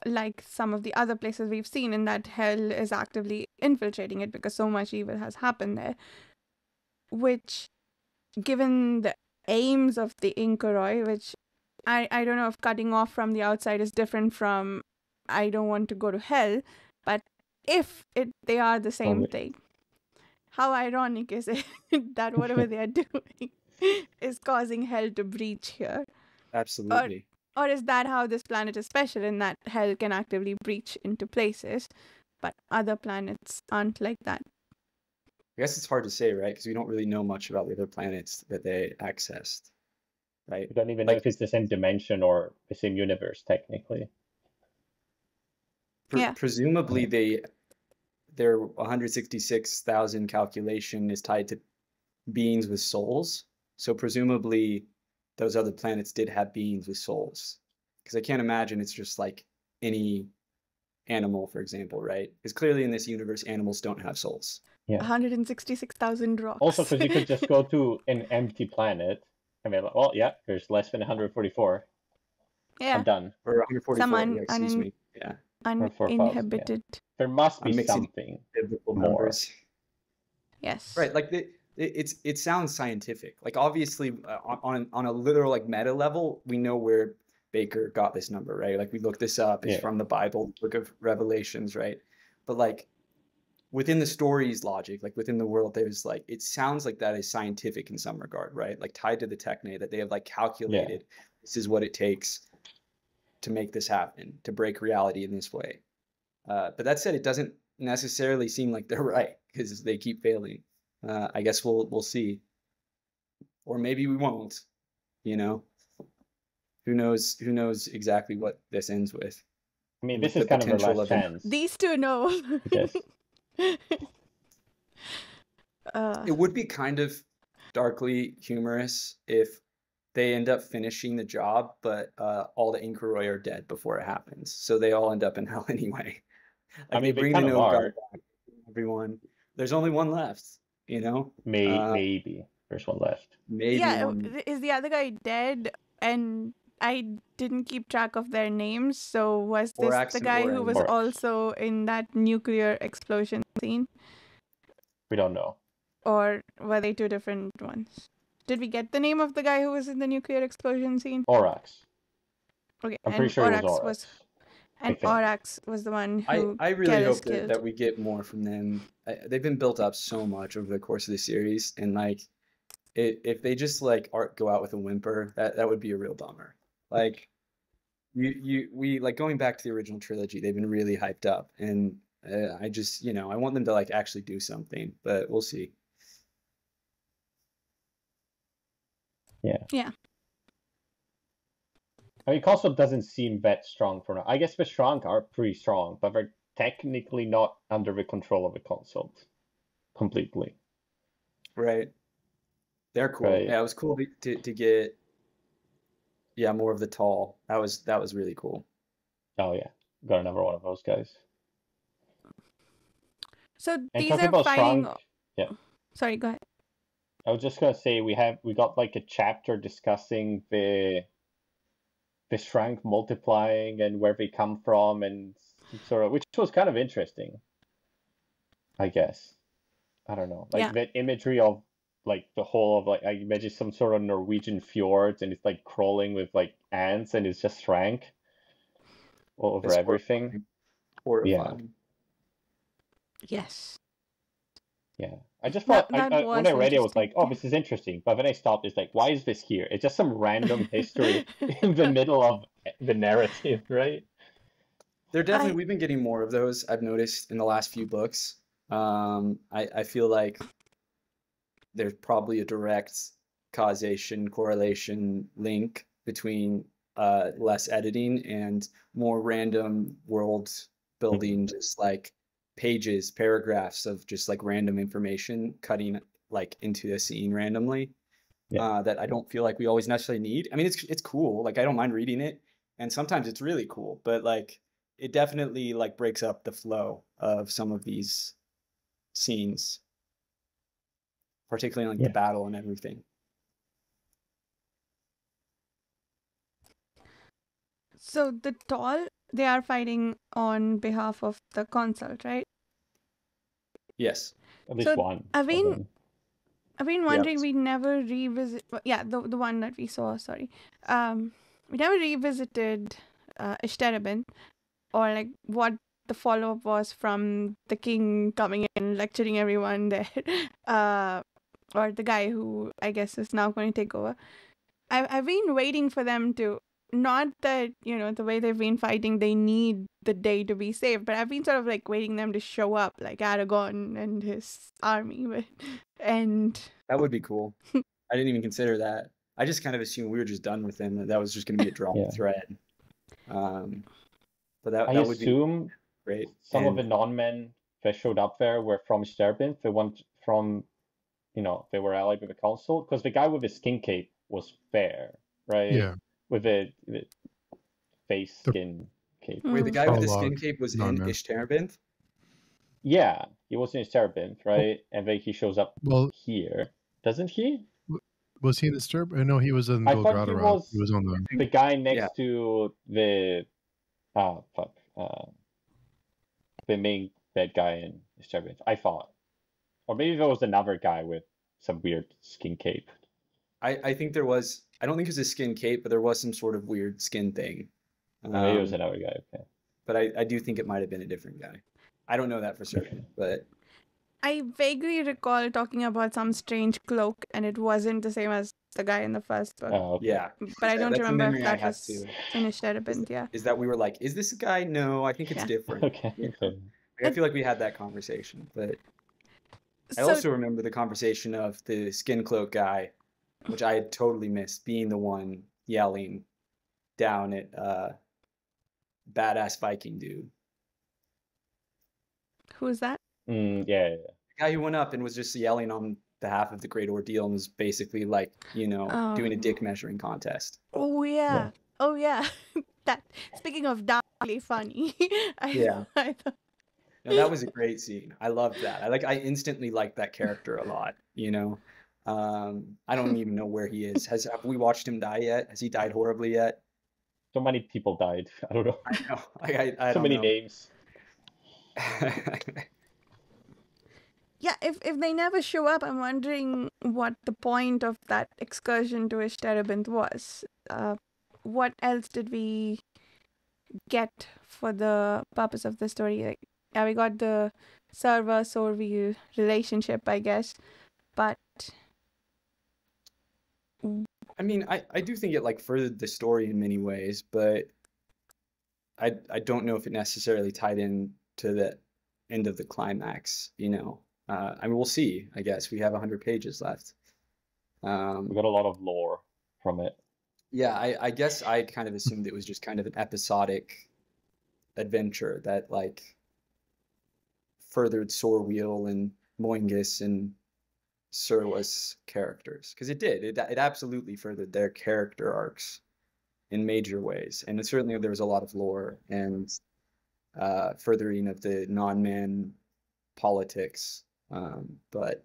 like some of the other places we've seen, in that hell is actively infiltrating it because so much evil has happened there. Which, given the aims of the Inkoroi, which I don't know if cutting off from the outside is different from I don't want to go to hell, but if they are the same thing, how ironic is it that whatever they are doing is causing hell to breach here? Absolutely. Or is that how this planet is special, in that hell can actively breach into places, but other planets aren't like that? I guess it's hard to say, right? Because we don't really know much about the other planets that they accessed, right? We don't even know if it's the same dimension or the same universe, technically. Presumably, their 166,000 calculation is tied to beings with souls. So presumably, those other planets did have beings with souls. Because I can't imagine it's just like any animal, for example, right? Because clearly in this universe, animals don't have souls. Yeah. 166,000 rocks. Also, because you could just go to an empty planet and be like, well, yeah, there's less than 144. Yeah. I'm done. Or 144, excuse me. Yeah. Uninhibited. Yeah. There must be something biblical more. Numbers. Yes. Right. Like it sounds scientific. Like obviously on a literal like meta level, we know where Bakker got this number, right? Like we looked this up. It's from the Bible, Book of Revelations, right? But like within the story's logic, like within the world, there's like it sounds like that is scientific in some regard, right? Like tied to the techne that they have like calculated this is what it takes to make this happen, to break reality in this way. But that said, it doesn't necessarily seem like they're right because they keep failing. I guess we'll see, or maybe we won't. You know, who knows? Who knows exactly what this ends with? I mean, this is kind of our last chance. These two know. Yes. It would be kind of darkly humorous if they end up finishing the job, but all the Inkoroi are dead before it happens, so they all end up in hell anyway. Like I mean, they bring the no guard back, everyone. There's only one left, you know. Maybe there's one left. Maybe. Yeah, is the other guy dead? And I didn't keep track of their names. So was this the guy who was also in that nuclear explosion scene? We don't know. Or were they two different ones? Did we get the name of the guy who was in the nuclear explosion scene? Aurochs. Okay, I'm pretty sure it was Aurochs. And Aurochs was the one who I really hope killed. that we get more from them. They've been built up so much over the course of the series, and like, if they just like go out with a whimper, that would be a real bummer. Like, we like going back to the original trilogy. They've been really hyped up, and I just I want them to like actually do something, but we'll see. Yeah. I mean, Consult doesn't seem that strong for now. I guess the Shrunk are pretty strong, but they're technically not under the control of the Consult completely. Right. They're cool. Right. Yeah, it was cool to get Yeah, more of the tall. That was really cool. Oh yeah, got another one of those guys. So And these talking are about fighting. shrunk, yeah. Sorry, go ahead. I was just gonna say we got like a chapter discussing the shrunk multiplying and where they come from and sort of, which was kind of interesting, I guess. I don't know, like Yeah. that imagery of like the whole of like I imagine some sort of Norwegian fjords and it's like crawling with like ants and it's just shrank all over It's everything. horrifying. Yes. Yeah. I just That thought that when I was read it, I was like, interesting. oh, this is interesting. But then I stopped. It's like, why is this here? It's just some random history in the middle of the narrative, right? There definitely, I we've been getting more of those, I've noticed in the last few books. I feel like there's probably a direct causation, correlation link between less editing and more random world building, just like pages, paragraphs of just like random information cutting like into a scene randomly. Yeah. That I don't feel like we always necessarily need. I mean, it's cool. Like I don't mind reading it, and sometimes it's really cool, but like it definitely like breaks up the flow of some of these scenes, particularly like the Yeah. battle and everything. So the tall, they are fighting on behalf of the consult, right? Yes. At least So one I've of been them. I've been Yep. wondering, we never revisit. Yeah, the one that we saw. Sorry, we never revisited Ishtarabin, or like what the follow up was from the king coming in lecturing everyone there, or the guy who I guess is now going to take over. I've been waiting for them to, not that, the way they've been fighting, they need the day to be saved, but I've been sort of like waiting them to show up, like Aragorn and his army, and That would be cool. I didn't even consider that. I just kind of assumed we were just done with him, that was just going to be a drop Yeah. thread. But I that would be assume great. some of And the non-men that showed up there were from Sterbin. They went from, they were allied with the council because the guy with the skin cape was there, right? Yeah. With the face The skin cape. wait, the Mm. guy with the prologue, skin cape was in non-man. Ishtarabinth? Yeah, he was in Sterbin, right? And then he shows up Well, here, doesn't he? was he in the Sturb? No, he was in I thought he Golgotha. was He was on the. the guy next Yeah. to the the main bad guy in Sterbin. I thought, or maybe there was another guy with some weird skin cape. I think there was, I don't think it was a skin cape, but there was some sort of weird skin thing. Maybe it was another guy. Okay. But I do think it might have been a different guy. I don't know that for certain, but I vaguely recall talking about some strange cloak, and it wasn't the same as the guy in the first book. Oh, okay. yeah. But I don't That's a remember if memory I that have was too. in Ishtarabin, yeah. Is that we were like, is this a guy? No, I think it's Yeah. different. Okay. You know? Okay. I feel like we had that conversation, but I So also remember the conversation of the skin cloak guy, which I had totally missed, being the one yelling down at badass Viking dude. who's that? Yeah. The guy who went up and was just yelling on behalf of the Great Ordeal and was basically like, doing a dick measuring contest. Oh yeah. Oh yeah. That, speaking of darkly funny. Yeah. I thought, No, that was a great scene. I loved that. I instantly liked that character a lot, I don't even know where he is. Have we watched him die yet? Has he died horribly yet? So many people died. I don't know. I know. I So don't many know. names. yeah, if they never show up, I'm wondering what the point of that excursion to Ishtarabinth was. What else did we get for the purpose of the story? Like, yeah, we got the Sorvi relationship, I guess, but I mean, I do think it like furthered the story in many ways, but I don't know if it necessarily tied in to the end of the climax, I mean, we'll see, I guess. We have 100 pages left. We got a lot of lore from it. Yeah, I guess I kind of assumed it was just kind of an episodic adventure that like furthered Sorwheel and Moingus and Surla's characters, because it did. It absolutely furthered their character arcs. in major ways. And certainly there was a lot of lore and furthering of the non-man politics. But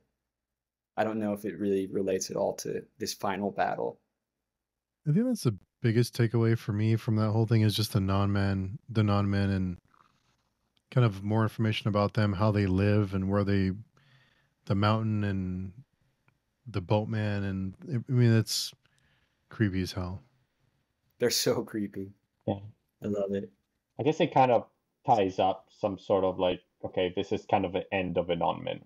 I don't know if it really relates at all to this final battle. I think that's the biggest takeaway for me from that whole thing is just the non-men, and kind of more information about them, how they live, and where they, the mountain and the boatman, and I mean it's creepy as hell. They're so creepy. Yeah. I love it. I guess it kind of ties up some sort of like, okay, this is kind of the end of Anonymous,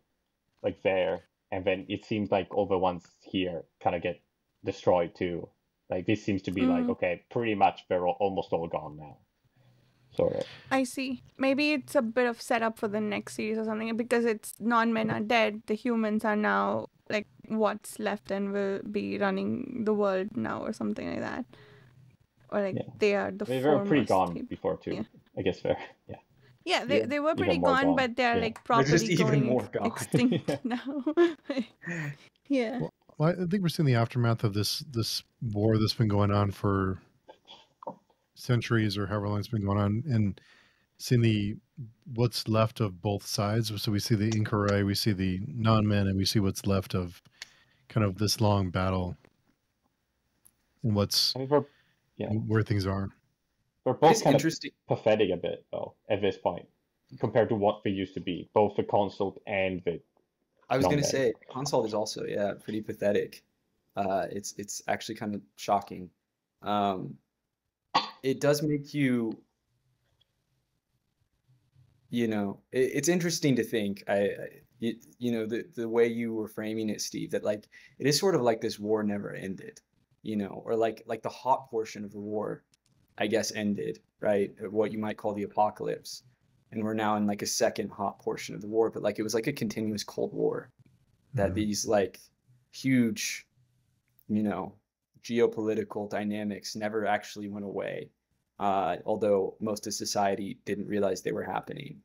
like there, and then it seems like all the ones here kind of get destroyed too. Like this seems to be like, okay, pretty much they're almost all gone now. Sort of. I see. Maybe it's a bit of setup for the next series or something, because it's non-men are dead, the humans are now like what's left and will be running the world now or something like that. Or like they are the They were pretty foremost gone before too. I guess they're Yeah, they were pretty gone, but they're like They're just properly even going more gone. extinct now. Yeah. Well, I think we're seeing the aftermath of this war that's been going on for centuries or however long it's been going on, and seeing what's left of both sides. So we see the Inkarai, we see the non-men, and we see what's left of kind of this long battle and where things are. They're both kind of pathetic a bit though at this point compared to what they used to be, both the Consult and the. I was going to say Consult is also pretty pathetic. It's actually kind of shocking. It does make you, it's interesting to think. The way you were framing it, Steve, that like it is sort of like this war never ended, or like the hot portion of the war, I guess, ended, right? What you might call the apocalypse. And we're now in like a second hot portion of the war, but like it was like a continuous Cold War that these like huge, geopolitical dynamics never actually went away. Although most of society didn't realize they were happening.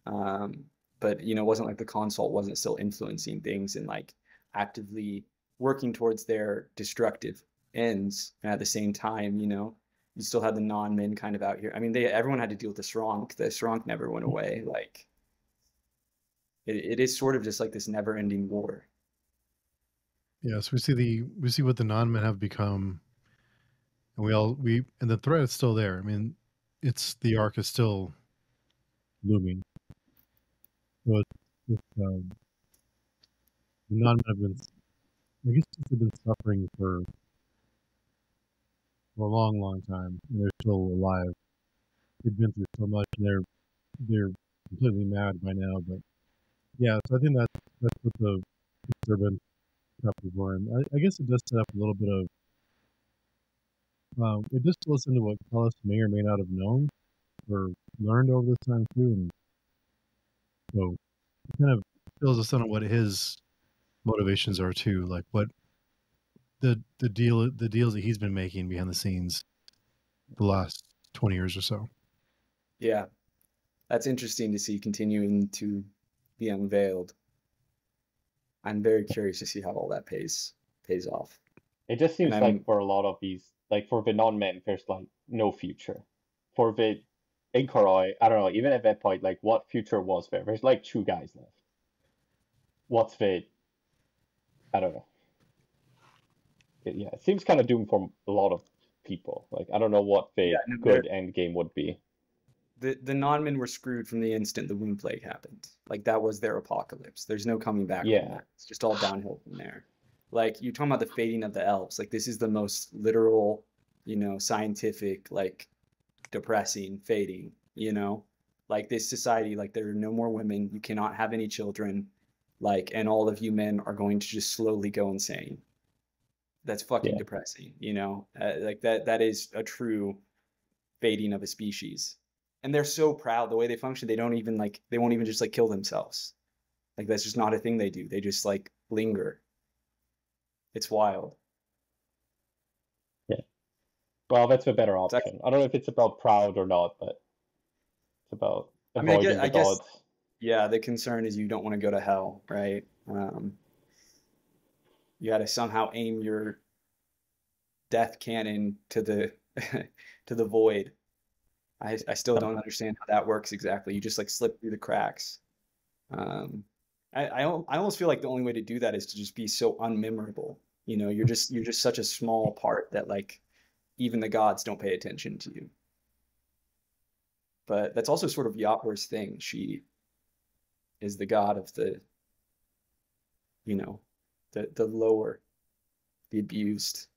But, it wasn't like the Consult wasn't still influencing things and like actively working towards their destructive ends. And at the same time, you still had the non-men kind of out here. I mean, everyone had to deal with the Sronk. The Sronk never went away. Like, it is sort of just like this never-ending war. Yeah, so we see what the non-men have become, and and the threat is still there. I mean, the arc is still looming. So the non-men have been, I guess, they've been suffering for a long, long time, and they're still alive. They've been through so much, and they're completely mad by now. But yeah, so I think that's what the disturbance chapters were, and I guess it does set up a little bit of. It just listen to what Kellis may or may not have known or learned over this time too, and so it kind of fills us in on what his motivations are too, like what the deals that he's been making behind the scenes the last 20 years or so. Yeah, that's interesting to see continuing to be unveiled. I'm very curious to see how all that pays off. It just seems like for a lot of these, like for the non-men, there's like no future. For the Inkaroi, I don't know, even at that point, like what future was there? There's like 2 guys left. What's the, I don't know. It seems kind of doomed for a lot of people. Like, I don't know what the good end game would be. The non-men were screwed from the instant the Wound Plague happened. Like, that was their apocalypse. There's no coming back from that. It's just all downhill from there. Like, you're talking about the fading of the elves. Like, this is the most literal, scientific, like, depressing fading, Like, this society, like, there are no more women. You cannot have any children. Like, and all of you men are going to just slowly go insane. That's fucking depressing, like that is a true fading of a species. And they're so proud the way they function. They won't even just like kill themselves. Like that's just not a thing they do. They just like linger. It's wild. Yeah. Well, that's a better option. I don't know if it's about proud or not, but it's about avoiding the gods. Yeah, the concern is you don't want to go to hell, right? You got to somehow aim your death cannon to the to the void. I still don't understand how that works exactly. You just like slip through the cracks. I almost feel like the only way to do that is to just be so unmemorable. You know, you're just such a small part that like even the gods don't pay attention to you. But that's also sort of Yahweh's thing. She is the god of the, you know, the lower, the abused,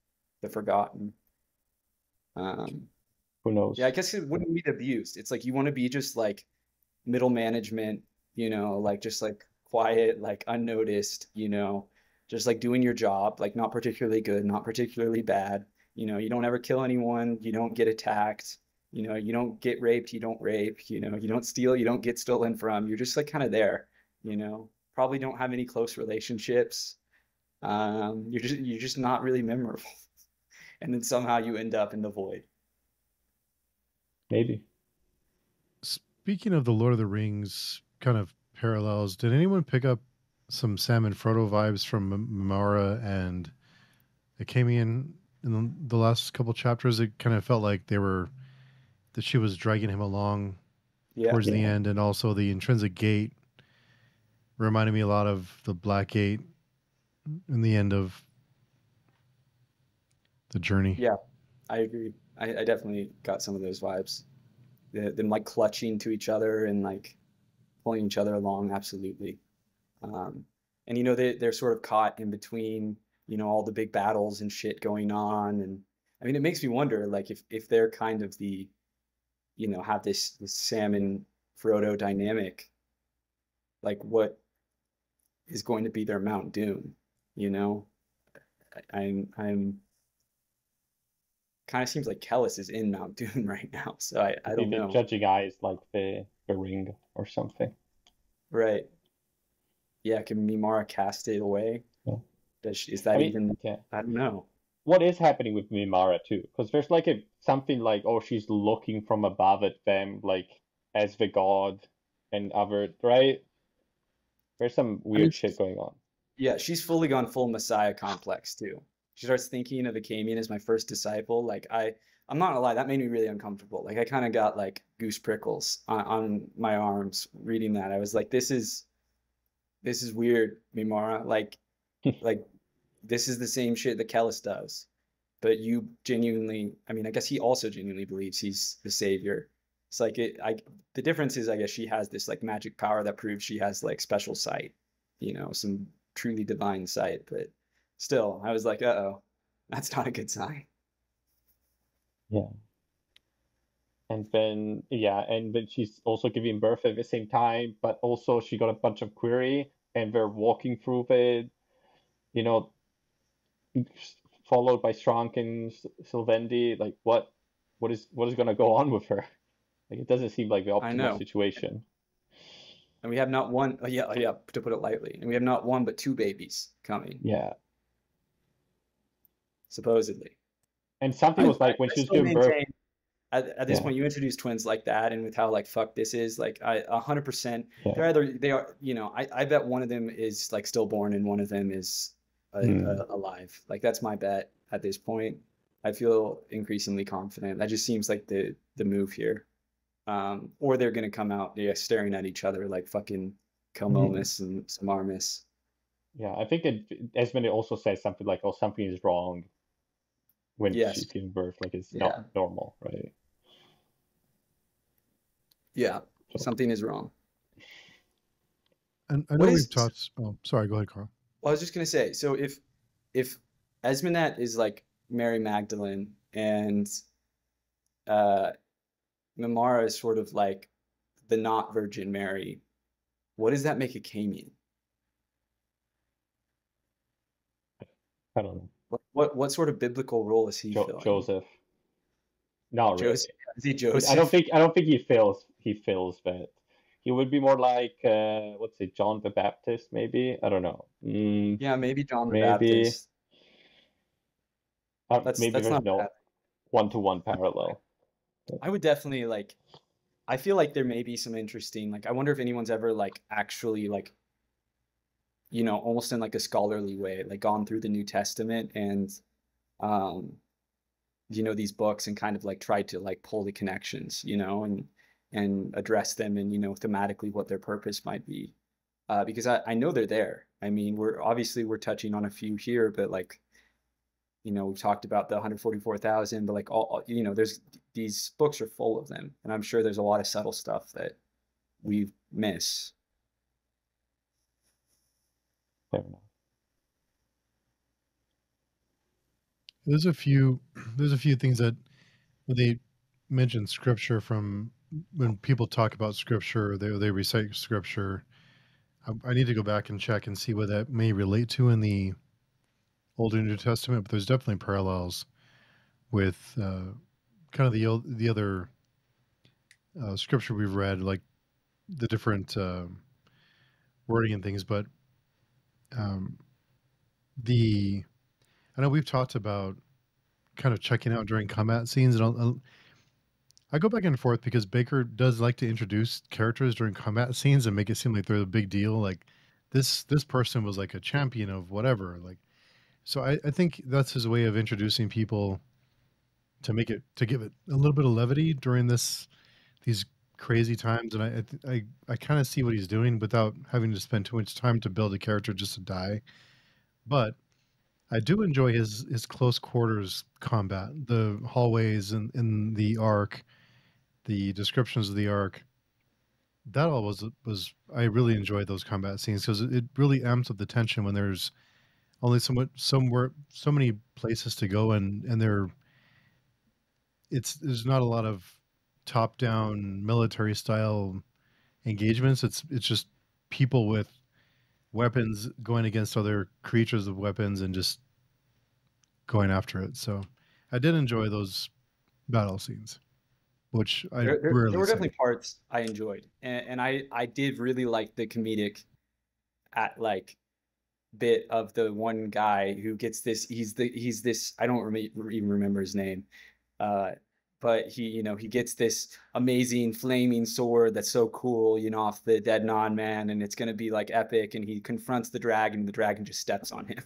the forgotten. Who knows? Yeah, I guess it wouldn't be abused. It's like you want to be just like middle management, you know, like just like quiet, like unnoticed, you know, just like doing your job, like not particularly good, not particularly bad. You know, you don't ever kill anyone, you don't get attacked, you know, you don't get raped, you don't rape, you know, you don't steal, you don't get stolen from. You're just like kind of there, you know. Probably don't have any close relationships. You're just not really memorable. And then somehow you end up in the void. Maybe. Speaking of the Lord of the Rings kind of parallels, did anyone pick up some Sam and Frodo vibes from Mara and Acamian in the last couple chapters? It kind of felt like that she was dragging him along towards the end, and also the intrinsic gate reminded me a lot of the Black Gate in the end of the journey. Yeah, I agree. I definitely got some of those vibes. Them like clutching to each other and like pulling each other along, absolutely. And you know they're sort of caught in between, you know, all the big battles and shit going on. And I mean, it makes me wonder, like if they're kind of the, you know, have this Sam and Frodo dynamic, like what is going to be their Mount Doom, you know? I'm kind of seems like Kellis is in Mount Doom right now, so I don't know. The judging eyes like the ring or something. Right. Yeah, can Mimara cast it away? Yeah. Is that even? Yeah. I don't know. What is happening with Mimara too? Because there's like something like, oh, she's looking from above at them, like as the god and other, right? There's some weird shit going on. Yeah, she's fully gone full Messiah complex too. She starts thinking of Acamian as my first disciple. Like I'm not gonna lie, that made me really uncomfortable. Like I kind of got like goose prickles on my arms reading that. I was like, this is weird, Mimara. Like this is the same shit that Kellis does. But you genuinely, I mean, I guess he also genuinely believes he's the savior. It's like the difference is I guess she has this like magic power that proves she has like special sight, you know, some truly divine sight. But still, I was like, uh-oh, that's not a good sign. Yeah. And then she's also giving birth at the same time, but also she got a bunch of query, and they're walking through the, you know, followed by Strunk and Sylvendi. Like what is gonna go on with her? Like it doesn't seem like the optimal situation. And we have not one, to put it lightly, and we have not one but two babies coming. Yeah. Supposedly. And something was like when she was giving birth. At this point, you introduce twins like that, and with how like fuck this is, like 100%. They are, you know, I bet one of them is like stillborn and one of them is alive. Like that's my bet at this point. I feel increasingly confident. That just seems like the move here. Or they're gonna come out staring at each other like fucking Kelmomus and Samarmis. Yeah, I think Esmond also says something like, "Oh, something is wrong." When she's giving birth, like it's not normal, right? Yeah, something is wrong. And I know we've talked. Oh, sorry. Go ahead, Carl. Well, I was just gonna say, so if Esmenet is like Mary Magdalene and Mimara is sort of like the not Virgin Mary, what does that make Acamian? I don't know. What sort of biblical role is he filling? Joseph. No, really. Is he Joseph? I don't think he fills that. He would be more like John the Baptist, maybe. I don't know. Yeah, maybe John the Baptist. Maybe there's no one-to-one parallel. I would definitely like. I feel like there may be some interesting. Like, I wonder if anyone's ever like actually like, you know, almost in like a scholarly way, like gone through the New Testament and these books and kind of like tried to like pull the connections, and address them and, thematically what their purpose might be. Because I know they're there. I mean, we're touching on a few here, but like, we've talked about the 144,000, but like all, there's these books are full of them, and I'm sure there's a lot of subtle stuff that we miss. Fair enough. There's a few things that when they mention scripture, from when people talk about scripture, they recite scripture. I need to go back and check and see what that may relate to in the Old and New Testament, but there's definitely parallels with kind of the other scripture we've read, like the different wording and things. But I know we've talked about kind of checking out during combat scenes, and I go back and forth because Bakker does like to introduce characters during combat scenes and make it seem like they're a big deal. Like this person was like a champion of whatever. Like, so I think that's his way of introducing people to give it a little bit of levity during these crazy times. And I kind of see what he's doing without having to spend too much time to build a character just to die. But I do enjoy his close quarters combat, the hallways in the Ark, the descriptions of the Ark. That all was I really enjoyed those combat scenes because it really amps up the tension when there's only so many places to go, and there's not a lot of top down military style engagements. It's just people with weapons going against other creatures with weapons and just going after it. So I did enjoy those battle scenes, which I rarely there were see. definitely parts I enjoyed, and I did really like the comedic bit of the one guy who gets this. He's this. I don't even remember his name, but he gets this amazing flaming sword that's so cool, off the dead non-man, and it's gonna be like epic. And he confronts the dragon, and the dragon just steps on him.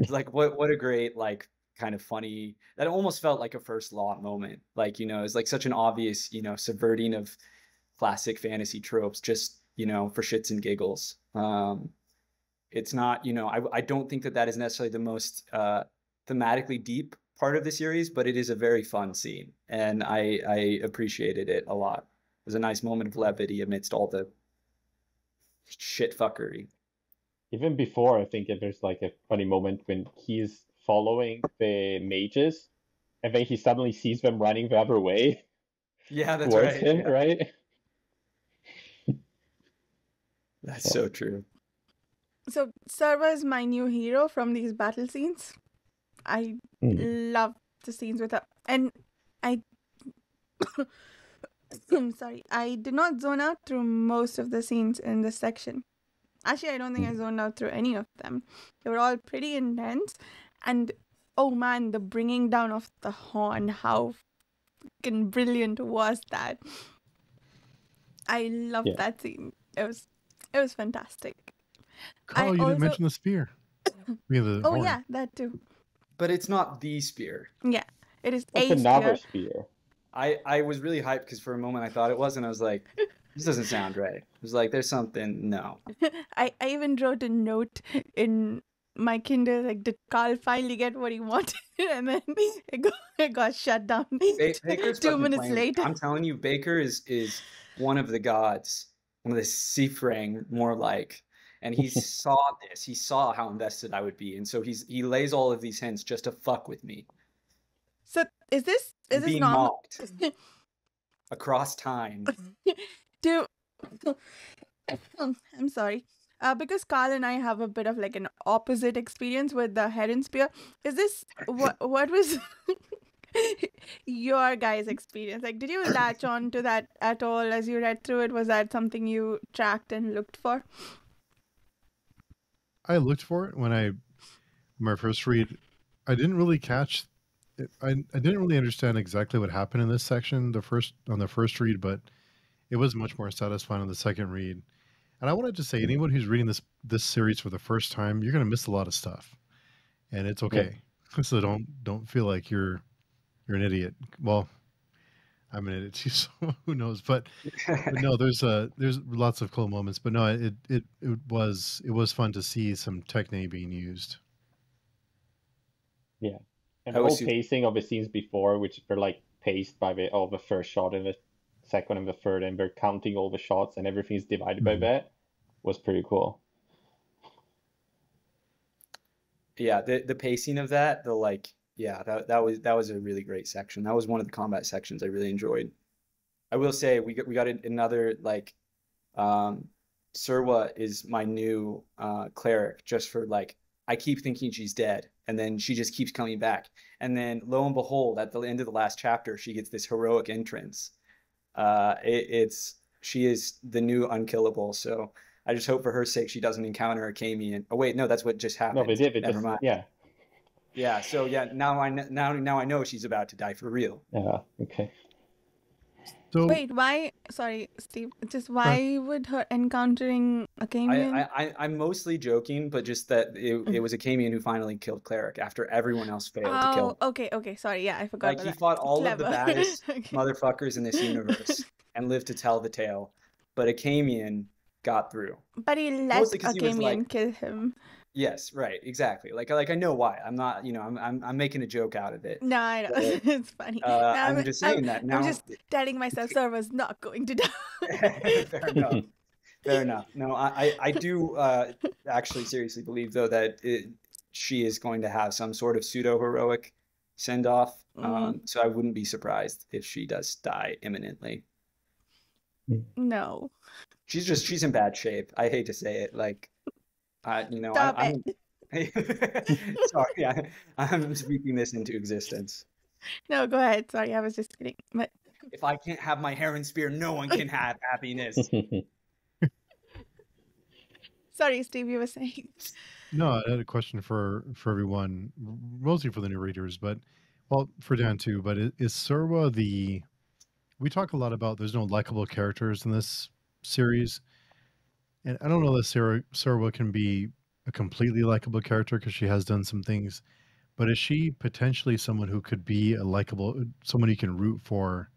It's like what a great like kind of funny, that almost felt like a First Law moment. Like, it's like such an obvious, subverting of classic fantasy tropes, just, for shits and giggles. It's not, I don't think that is necessarily the most thematically deep part of the series, but it is a very fun scene, and I appreciated it a lot. It was a nice moment of levity amidst all the shit fuckery. Even before, I think there's like a funny moment when he's following the mages, and then he suddenly sees them running the other way. Yeah, that's towards right. him, Yeah. right? That's so true. So Sarva is my new hero from these battle scenes. I love the scenes with her, and I'm sorry, I did not zone out through most of the scenes in this section. Actually, I don't think I zoned out through any of them. They were all pretty intense, and oh man, the bringing down of the horn, how fucking brilliant was that? I loved that scene. It was fantastic. Carl, you didn't mention the spear. Oh yeah, that too. But it's not the spear. Yeah, it is It's a another spear. I was really hyped because for a moment I thought it was, and I was like, this doesn't sound right. It was like, there's something, no. I even wrote a note in my Kindle, like, did Carl finally get what he wanted? And then it got shut down Bakker's 2 minutes later. I'm telling you, Bakker is one of the gods, one of the Seafrang, more like. And he saw this. He saw how invested I would be, and so he lays all of these hints just to fuck with me. So is this being normal? mocked across time? I'm sorry. Because Carl and I have a bit of like an opposite experience with the Heron Spear. Is this what was your guys' experience? Like, did you latch on to that at all as you read through it? Was that something you tracked and looked for? I looked for it when my first read. I didn't really catch it. I didn't really understand exactly what happened in this section on the first read, but it was much more satisfying on the second read. And I wanted to say, anyone who's reading this series for the first time, you're going to miss a lot of stuff, and it's okay. Yeah. So don't feel like you're you're an idiot. Well, I'm an idiot too, so who knows? But no, there's lots of cool moments. But no, it was fun to see some techne being used. Yeah, and I the whole was pacing of the scenes before, which were like paced by the first shot and the second and the third, and they're counting all the shots and everything's divided by Mhm. that, was pretty cool. yeah, the pacing of that, the like, yeah, that was a really great section. That was one of the combat sections I really enjoyed. I will say we got another like Serwa is my new cleric just for like I keep thinking she's dead and then she just keeps coming back. And then lo and behold, at the end of the last chapter, she gets this heroic entrance. It's she is the new unkillable. So I just hope for her sake she doesn't encounter a Kami. Oh wait, no, that's what just No, they happened. did. They Never just mind. yeah. Yeah, so yeah, now I know she's about to die for real. Yeah. Okay. So Wait, why? Sorry, Steve. Just why would her encountering a Camion? I'm mostly joking, but just that it was a Kamian who finally killed Cleric after everyone else failed to kill him. Oh, okay. Sorry, yeah, I forgot Like about he that. fought all of the Clever. baddest Okay. motherfuckers in this universe and lived to tell the tale, but a Kamian got through. But he let Mostly because a he was Camion like, kill him. yes, right, exactly. Like I know why. I'm not, you know, I'm making a joke out of it. No, I know. But It's funny. No, I'm just saying that I'm now. just telling myself Server's not going to die. Fair enough. Fair enough. No, I do actually seriously believe though that she is going to have some sort of pseudo heroic send off. So I wouldn't be surprised if she does die imminently. No. She's in bad shape. I hate to say it. Like, you know, Stop I'm it. sorry. I'm speaking this into existence. No, go ahead. Sorry, I was just kidding. But If I can't have my Heron Spear, no one can have happiness. sorry, Steve, you were saying. no, I had a question for everyone, mostly for the new readers, but well, for Dan too. But is Serwa the? We talk a lot about there's no likable characters in this series, and I don't know that Serwa can be a completely likable character because she has done some things. But is she potentially someone who could be a likable, someone you can root for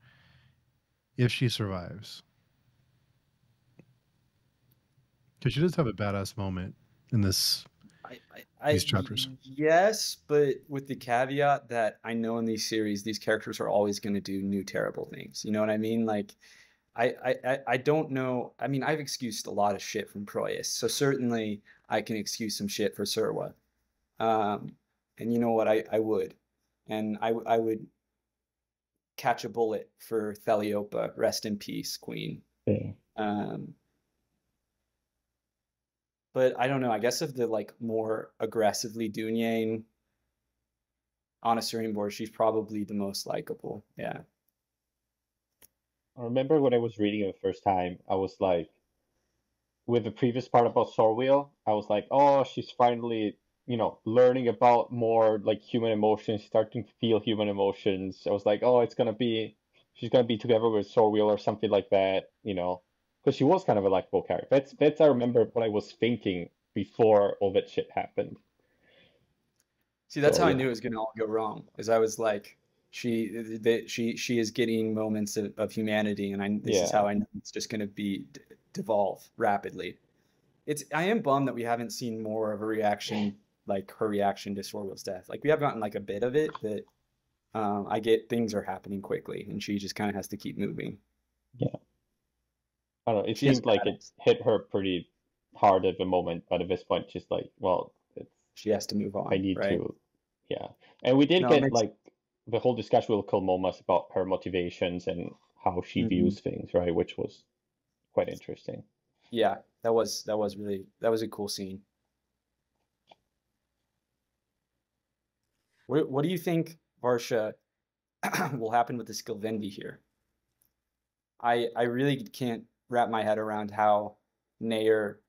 if she survives? Because she does have a badass moment in these chapters. Yes, but with the caveat that I know in these series, these characters are always going to do new terrible things. You know what I mean? Like, I don't know. I mean, I've excused a lot of shit from Proyas, so certainly I can excuse some shit for Serwa. And you know what? I would, and I would catch a bullet for Theliopa. Rest in peace, Queen. Yeah. But I don't know. I guess of the like more aggressively Dunyane on a Syrian board, she's probably the most likable. Yeah. I remember when I was reading it the first time, I was like, with the previous part about Sorwheel, I was like, oh, she's finally, learning about more like human emotions, starting to feel human emotions. I was like, oh, she's gonna be together with Sorwheel or something like that, because she was kind of a likable character. That's I remember what I was thinking before all that shit happened. See, that's So, how I yeah. knew it was gonna all go wrong. Is I was like, she is getting moments of humanity, and this is Yeah. how I know it's just gonna be devolve rapidly. I am bummed that we haven't seen more of a reaction, like her reaction to Sorwell's death. Like we have gotten like a bit of it, but I get things are happening quickly, and she just kind of has to keep moving. Yeah. I don't know. It She is seemed like it hit her pretty hard at the moment, but at this point, she's like, well, she has to move on. I need right? to, yeah. And we did No, it get makes- like the whole discussion with Kilmomas about her motivations and how she views things, right? Which was quite interesting. Yeah, that was a cool scene. What do you think, Varsha, will happen with the Skilvendi here? I really can't wrap my head around how Nair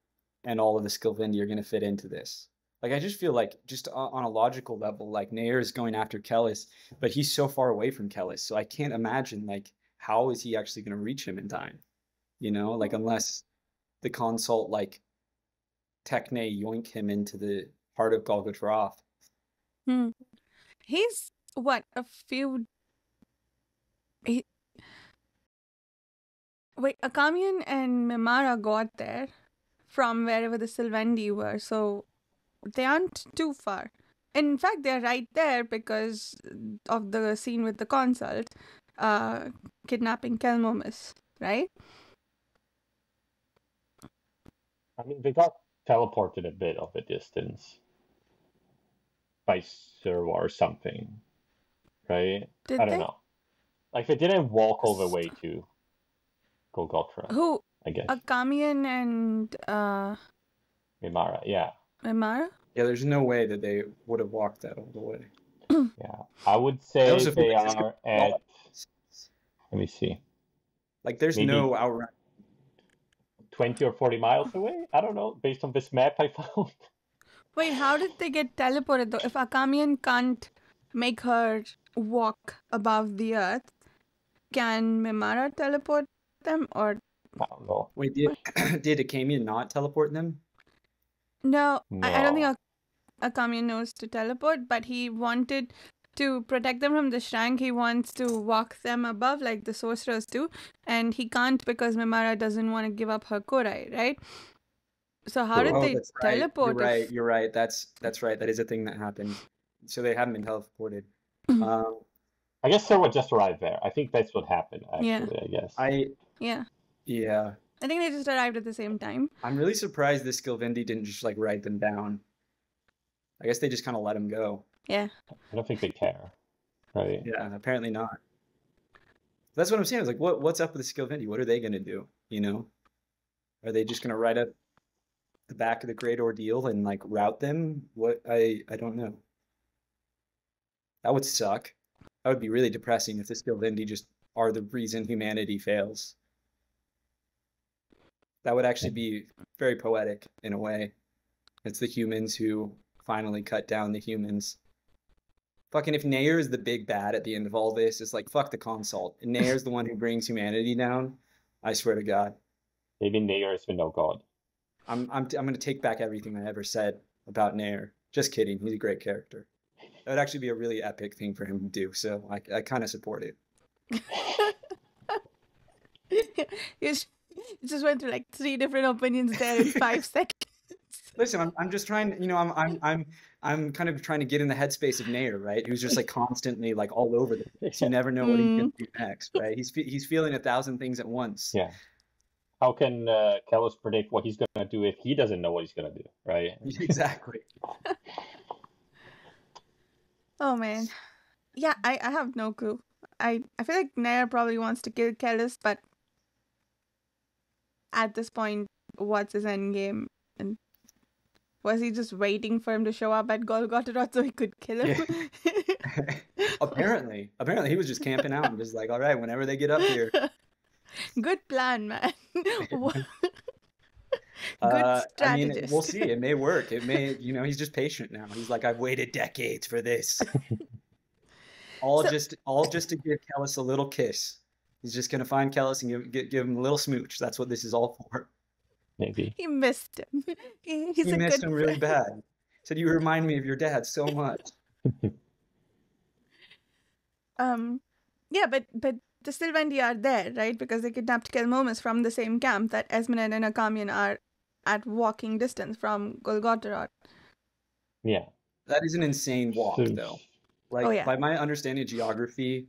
and all of the Skilvendi are going to fit into this. Like, I just feel like, just on a logical level, like, Nair is going after Kellis, but he's so far away from Kellis, so I can't imagine, like, how is he actually going to reach him in time? Like, unless the consult, like, Techne yoink him into the heart of Golgotroth. He's, what, a few He, wait, Akamian and Mimara got there from wherever the Sylvendi were, so they aren't too far. In fact, they're right there because of the scene with the consult kidnapping Kelmomus, right? I mean, they got teleported a bit of a distance by Serwa or something, right? Did I don't they? know. Like, they didn't walk all the way to Golgotra, Who? I guess. Akamian and Mimara, yeah. Mimara? Yeah, there's no way that they would have walked that all the way. Yeah. I would I say also feel they like this are could be all- at, let me see, like there's maybe no outright. 20 or 40 miles away? I don't know, based on this map I found. Wait, how did they get teleported though? If Akamian can't make her walk above the earth, can Mimara teleport them or I don't know. Wait, did did Akamian not teleport them? no? I don't think No. Akamian knows to teleport, but he wanted to protect them from the Shrang. He wants to walk them above like the sorcerers do, and he can't because Mimara doesn't want to give up her Korai, right? So how did True. Oh, they that's right. You're teleport right. if You're right. That's right. That is a thing that happened. So they haven't been teleported. Um, I guess Serwa just arrived there. I think that's what happened, Yeah. actually, I guess. yeah. yeah. I think they just arrived at the same time. I'm really surprised this Skilvindi didn't just like write them down. I guess they just kind of let them go. Yeah. I don't think they care, right? Yeah, apparently not. That's what I'm saying. I was like, what's up with the Skilvindi? What are they gonna do? You know? Are they just gonna write up the back of the Great Ordeal and like route them? What I don't know. That would suck. That would be really depressing if the Skilvindi just are the reason humanity fails. That would actually be very poetic in a way. It's the humans who finally cut down the humans. Fucking if Nair is the big bad at the end of all this, it's like fuck the consult. And Nair's the one who brings humanity down. I swear to God. Maybe Nair has been no god. I'm gonna take back everything I ever said about Nair. Just kidding. He's a great character. That would actually be a really epic thing for him to do. So I kind of support it. You just went through like 3 different opinions there in 5 seconds. Listen, I'm just trying. You know, I'm kind of trying to get in the headspace of Nair, right? Who's just like constantly like all over the place. You never know what he's gonna do next, right? He's feeling 1,000 things at once. Yeah. How can Kellis predict what he's going to do if he doesn't know what he's going to do, right? Exactly. Oh man. Yeah, I have no clue. I feel like Nair probably wants to kill Kellis, but at this point, what's his end game? And was he just waiting for him to show up at Golgotha so he could kill him? Yeah. Apparently he was just camping out and just like, all right, whenever they get up here. Good plan, man. Good I strategist. mean, we'll see. It may work. It may, you know, he's just patient now. He's like, I've waited decades for this. all just to give Kellis a little kiss. He's just gonna find Kellis and give him a little smooch. That's what this is all for. Maybe. He missed him. He's He a missed good him really friend. bad. Said you remind me of your dad so much. Yeah, but the Sylvendi are there, right? Because they kidnapped Kelmomus from the same camp that Esmened and Akamian are at walking distance from Golgotha. Yeah. That is an insane walk, So- though. Like, Oh, yeah. by my understanding of geography,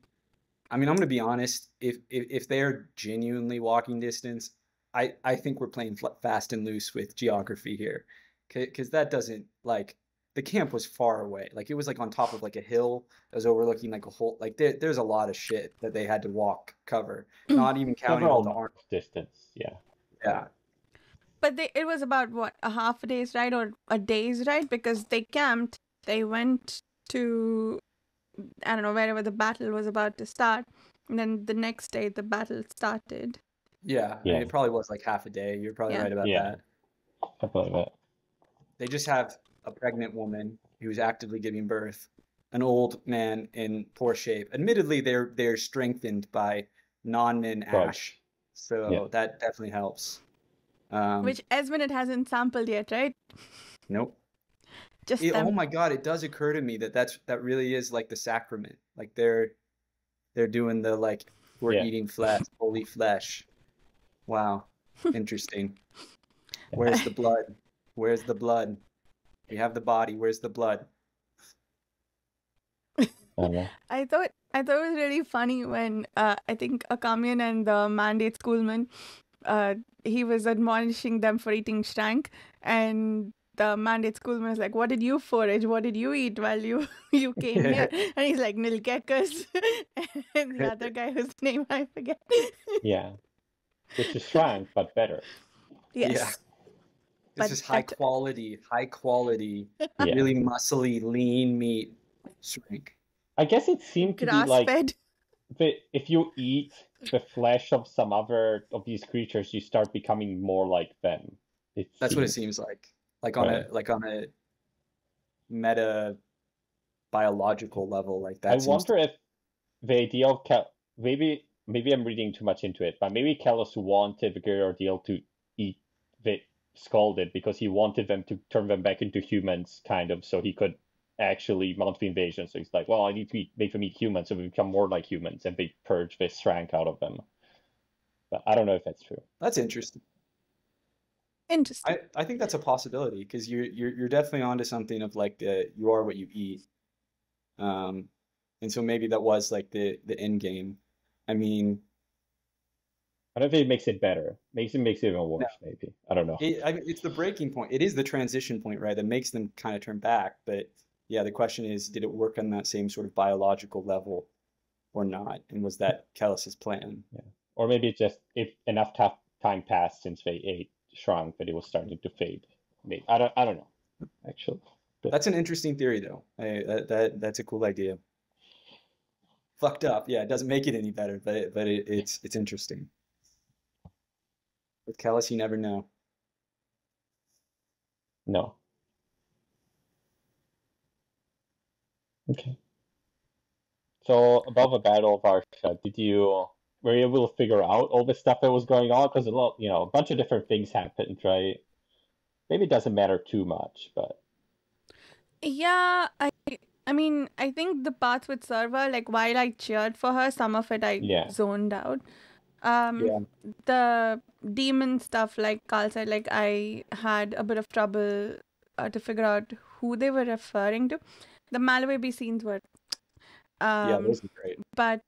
I mean, I'm going to be honest. If they're genuinely walking distance, I think we're playing fast and loose with geography here, because that doesn't like the camp was far away. Like it was like on top of like a hill that was overlooking like a whole like there's a lot of shit that they had to cover, not even counting all Several the arms. distance, yeah. Yeah. But it was about what, a half a day's ride or a day's ride, because they camped, they went to, I don't know, wherever the battle was about to start, and then the next day the battle started. Yeah, I mean, it probably was like half a day. You're probably Yeah. right about Yeah. that. Something like that. They just have a pregnant woman who's actively giving birth, an old man in poor shape. Admittedly, they're strengthened by non-min Right. ash, so Yeah. that definitely helps. Which Esmenid hasn't sampled yet, right? Nope. Just Oh them. my God! It does occur to me that that really is like the sacrament. Like they're doing the like who are Yeah. eating flesh, holy flesh. Wow, interesting. Where's the blood? Where's the blood? We have the body. Where's the blood? I don't know. I thought it was really funny when I think Akamian and the Mandate Schoolman, he was admonishing them for eating shrank, and the Mandate Schoolman was like, "What did you forage? What did you eat while you came here?" And he's like, "Nilgeckers," and the other guy whose name I forget. Yeah. Which is shrank, but better. Yes. Yeah. This But is high that- quality, Yeah. really muscly, lean meat shrink. I guess it seemed to be like grass-fed. if you eat the flesh of some other of these creatures, you start becoming more like them. That's what it seems. seems like. Like on a meta biological level, like that I seems wonder if the idea of maybe I'm reading too much into it, but maybe Kalos wanted the Gyarados to eat the Scalded because he wanted them to turn them back into humans, kind of, so he could actually mount the invasion. So he's like, well, I need to make them eat humans so they become more like humans, and they purge this shrank out of them. But I don't know if that's true. That's interesting. Interesting. I think that's a possibility because you're definitely onto something of like you are what you eat. And so maybe that was like the end game. I mean, I don't think it makes it better. Makes it even worse, maybe. I don't know. it's the breaking point. It is the transition point, right? That makes them kind of turn back. But yeah, the question is, did it work on that same sort of biological level or not? And was that Kellis's plan? Yeah. Or maybe it's just if enough time passed since they ate shrunk that it was starting to fade. Maybe I don't know, actually. But That's an interesting theory, though. That's a cool idea. Fucked up. Yeah, it doesn't make it any better, but it's interesting. With Kellis, you never know. no. Okay. So about the Battle of Varsha, were you able to figure out all the stuff that was going on? Because a bunch of different things happened, right? Maybe it doesn't matter too much, but Yeah, I mean, I think the parts with Serva, like while I cheered for her, some of it I yeah. zoned out. Yeah. The demon stuff, like Carl said, like I had a bit of trouble to figure out who they were referring to. The Malababy scenes were, Yeah, those are great. but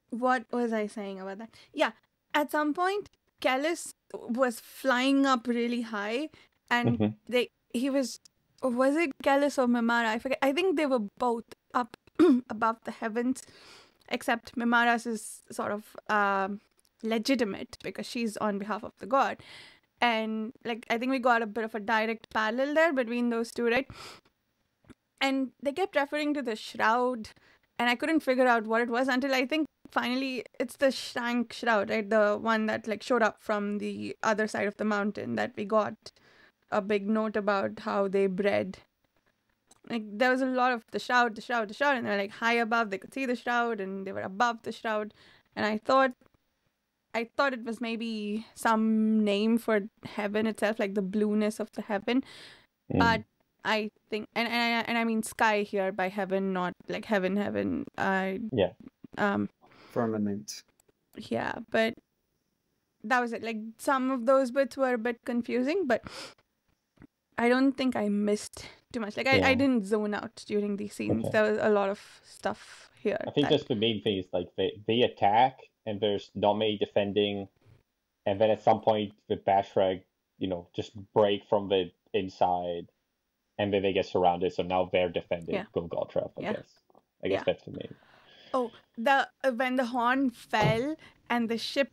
what was I saying about that? Yeah, at some point, Kellis was flying up really high, and he was it Kellis or Mimara? I forget. I think they were both up above the heavens, except Mimara's is sort of legitimate because she's on behalf of the god. And like I think we got a bit of a direct parallel there between those two, right? And they kept referring to the shroud, and I couldn't figure out what it was until I think finally it's the Shrank shroud, right? The one that like showed up from the other side of the mountain that we got a big note about how they bred. Like there was a lot of the shroud, and they're like high above, they could see the shroud, and they were above the shroud. And I thought it was maybe some name for heaven itself, like the blueness of the heaven. But I think, and I mean sky here by heaven, not like heaven. Yeah. Firmament. Yeah, but that was it. Like some of those bits were a bit confusing, but I don't think I missed too much. Like I didn't zone out during these scenes. Okay. There was a lot of stuff here. I think just the main thing is like they attack and there's Nome defending, and then at some point the Bashrag, just break from the inside, and then they get surrounded. So now they're defending Golgotha, I guess. I guess that's the main. Oh, when the horn fell and the ship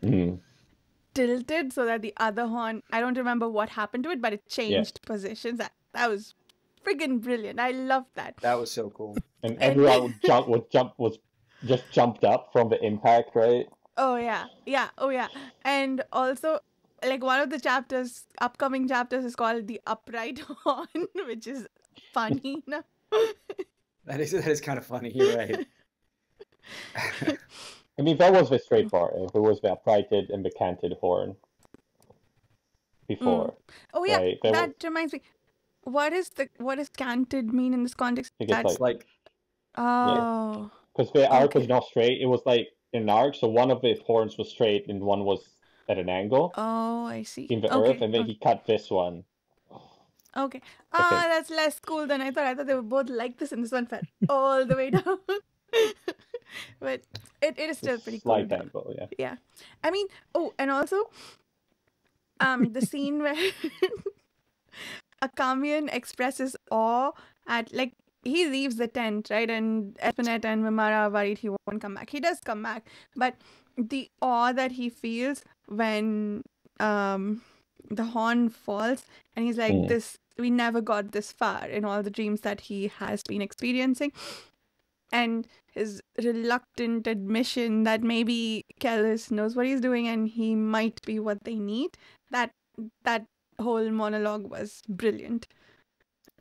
tilted so that the other horn, I don't remember what happened to it, but it changed positions. That was friggin' brilliant. I love that. That was so cool. And everyone was just jumped up from the impact, right? Oh yeah. And also, like one of the upcoming chapters is called the Upright Horn, which is funny. No? That is kind of funny. You're right. I mean, that was the straight bar. It was the uprighted and the canted horn before. Oh yeah, right? that reminds me. What does canted mean in this context? I think it's It's like Oh. because the arc was Okay. not straight. It was like an arc, so one of the horns was straight and one was at an angle Oh, I see. in the earth, Okay. and then Okay. he cut this one. Okay. I think That's less cool than I thought. I thought they were both like this, and this one fell all the way down. But it is it's a still pretty cool, slight though. angle, yeah. Yeah. I mean, oh, and also, the scene where Akamian expresses awe at, like, he leaves the tent, right? And Espinette and Mimara are worried he won't come back. He does come back, but the awe that he feels when the horn falls, and he's like, "This, we never got this far," in all the dreams that he has been experiencing, and his reluctant admission that maybe Kellis knows what he's doing and he might be what they need. That whole monologue was brilliant.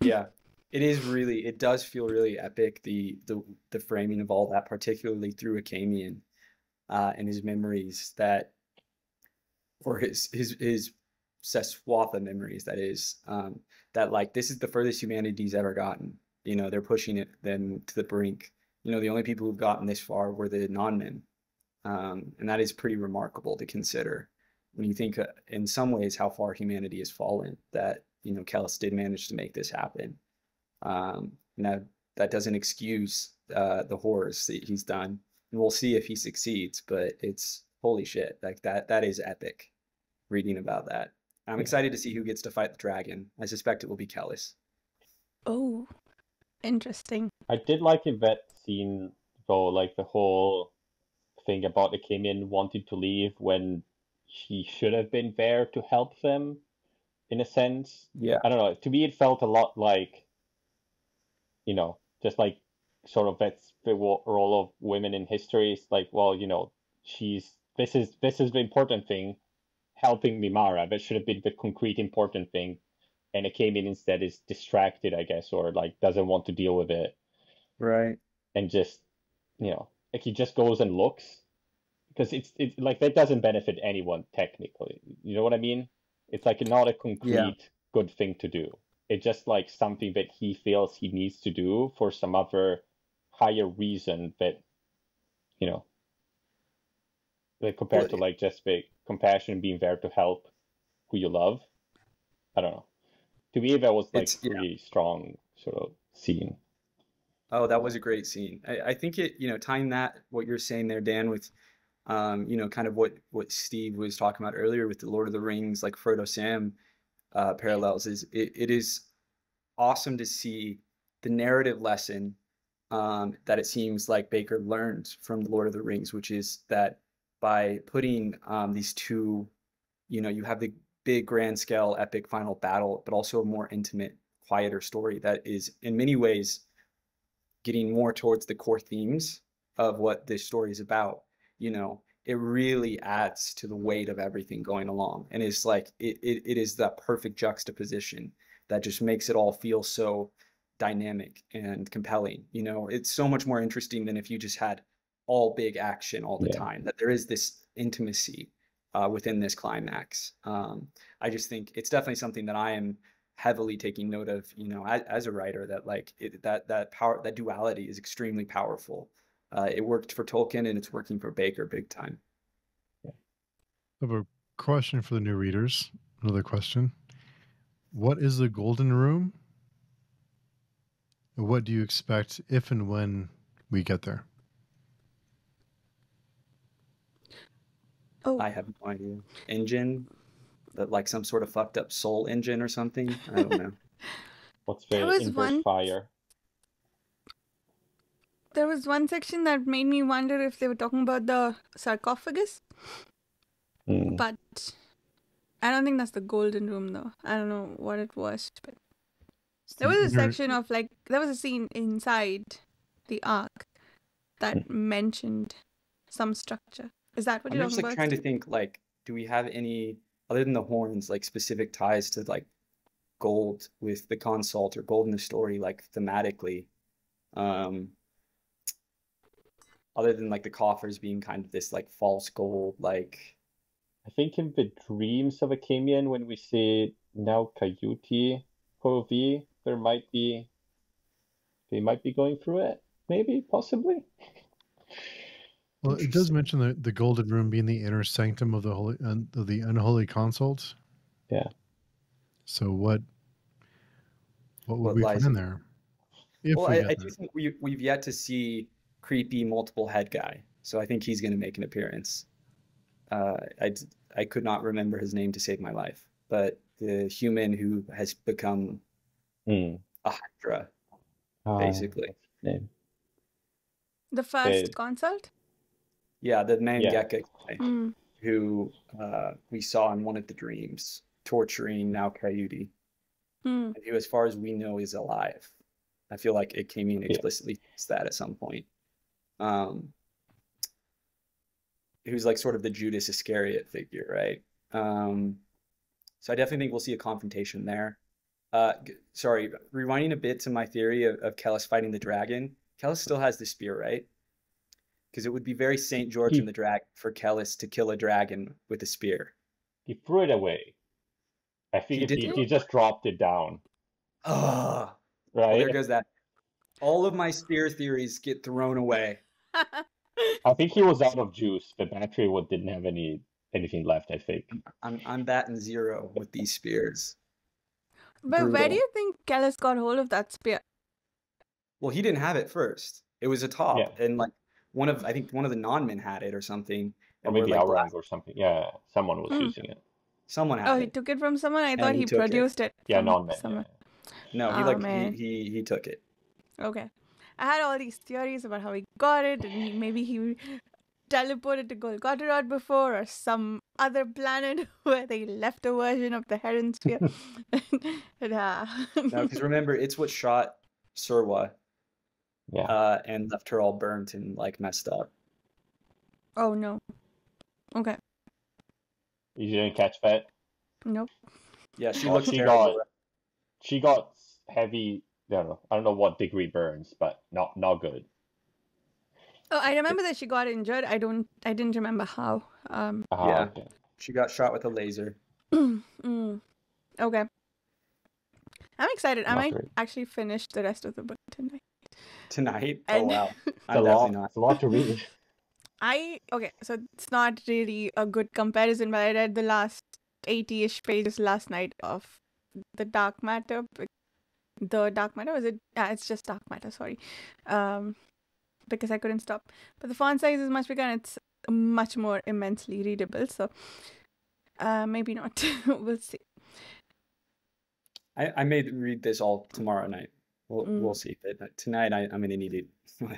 Yeah, it does feel really epic, the framing of all that, particularly through Akamian and his memories that, or his Seswatha memories, that is, that like this is the furthest humanity's ever gotten. You know, they're pushing it then to the brink. You know, the only people who've gotten this far were the non-men. And that is pretty remarkable to consider when you think in some ways how far humanity has fallen, that, you know, Kellis did manage to make this happen. Now, that doesn't excuse the horrors that he's done. And we'll see if he succeeds, but it's holy shit. Like that is epic reading about that. I'm excited to see who gets to fight the dragon. I suspect it will be Kellis. Oh, interesting. I did like in that scene, though, like the whole thing about Akamian wanting to leave when he should have been there to help them, in a sense. Yeah. I don't know. To me, it felt a lot like, you know, just like sort of that's the role of women in history. It's like, well, you know, this is the important thing, helping Mimara. That should have been the concrete important thing. And Akamian instead is distracted, I guess, or like doesn't want to deal with it. Right. And just, you know, like he just goes and looks, because it's like that doesn't benefit anyone technically. You know what I mean? It's like not a concrete good thing to do. It's just like something that he feels he needs to do for some other higher reason that, you know, like compared to like just the compassion, being there to help who you love. I don't know. To me, that was like pretty strong sort of scene. Oh, that was a great scene. I think it, you know, tying that, what you're saying there, Dan, with, you know, kind of what Steve was talking about earlier with the Lord of the Rings, like Frodo Sam parallels, is it is awesome to see the narrative lesson that it seems like Bakker learned from the Lord of the Rings, which is that by putting these two, you know, you have the big grand scale epic final battle, but also a more intimate, quieter story that is in many ways getting more towards the core themes of what this story is about. You know, it really adds to the weight of everything going along, and it's like it is that perfect juxtaposition that just makes it all feel so dynamic and compelling. You know, it's so much more interesting than if you just had all big action all the time, that there is this intimacy within this climax. I just think it's definitely something that I am heavily taking note of, you know, as a writer, that like that power, that duality is extremely powerful. It worked for Tolkien and it's working for Bakker big time. I have a question for the new readers. Another question. What is the Golden Room? And what do you expect if and when we get there? Oh, I have no idea. Engine, that like some sort of fucked up soul engine or something. I don't know. What's the inverse fire? There was one section that made me wonder if they were talking about the sarcophagus. But I don't think that's the Golden Room, though. I don't know what it was, but there was a section of like, there was a scene inside the Ark that mentioned some structure. Is that what you're talking about? I'm just like trying to think, like, do we have any, other than the horns, like specific ties to like gold with the consult or gold in the story, like thematically? Other than like the coffers being kind of this like false gold, like. I think in the dreams of Akamian, when we see now Coyote Hovi, they might be going through it, maybe, possibly. Well, it does mention the golden room being the inner sanctum of the unholy consult. Yeah. So what would What we lies find in there? If Well, we I get do there. think we've yet to see creepy multiple head guy, so I think he's going to make an appearance. I could not remember his name to save my life, but the human who has become Mm. a Hydra, basically. What's his name? The first consult? Yeah, the Yeah. Mangekka guy Mm. who we saw in one of the dreams torturing now Coyote. Hmm. And who, as far as we know, is alive. I feel like it came in explicitly that at some point. Who's like sort of the Judas Iscariot figure, right? So I definitely think we'll see a confrontation there. Sorry, rewinding a bit to my theory of Kellis fighting the dragon. Kellis still has the spear, right? Because it would be very St. George and the Dragon for Kellis to kill a dragon with a spear. He threw it away. I think he just dropped it down. Oh, right. Well, there goes that. All of my spear theories get thrown away. I think he was out of juice. The battery didn't have anything left, I think. I'm batting 0 with these spears. But Brutal. where do you think Kellis got hold of that spear? Well, he didn't have it first. It was a top, and like I think one of the non-men had it or something. Or maybe Aurang or something. Yeah, someone was using it. Someone had it. Oh, he took it from someone? I thought he produced it. Yeah, non-men. Someone. No, he took it. Okay. I had all these theories about how he got it, and maybe he teleported to Golgotha before, or some other planet where they left a version of the Heron Sphere. No, because remember, it's what shot Surwa. Yeah. And left her all burnt and like messed up. Oh no. Okay. You didn't catch that? Nope. Yeah, she looks terrible. She got heavy. I don't know what degree burns, but not good. Oh, I remember that she got injured. I didn't remember how. Yeah, okay. She got shot with a laser. Okay. I'm excited. I might actually finish the rest of the book tonight. Tonight? Oh wow. It's a lot to read. Okay, so it's not really a good comparison, but I read the last 80-ish pages last night of the Dark Matter. The Dark Matter, was it? Yeah, it's just Dark Matter, sorry. Because I couldn't stop. But the font size is much bigger and it's much more immensely readable, so maybe not. We'll see. I may read this all tomorrow night. We'll see. But tonight I'm going to need to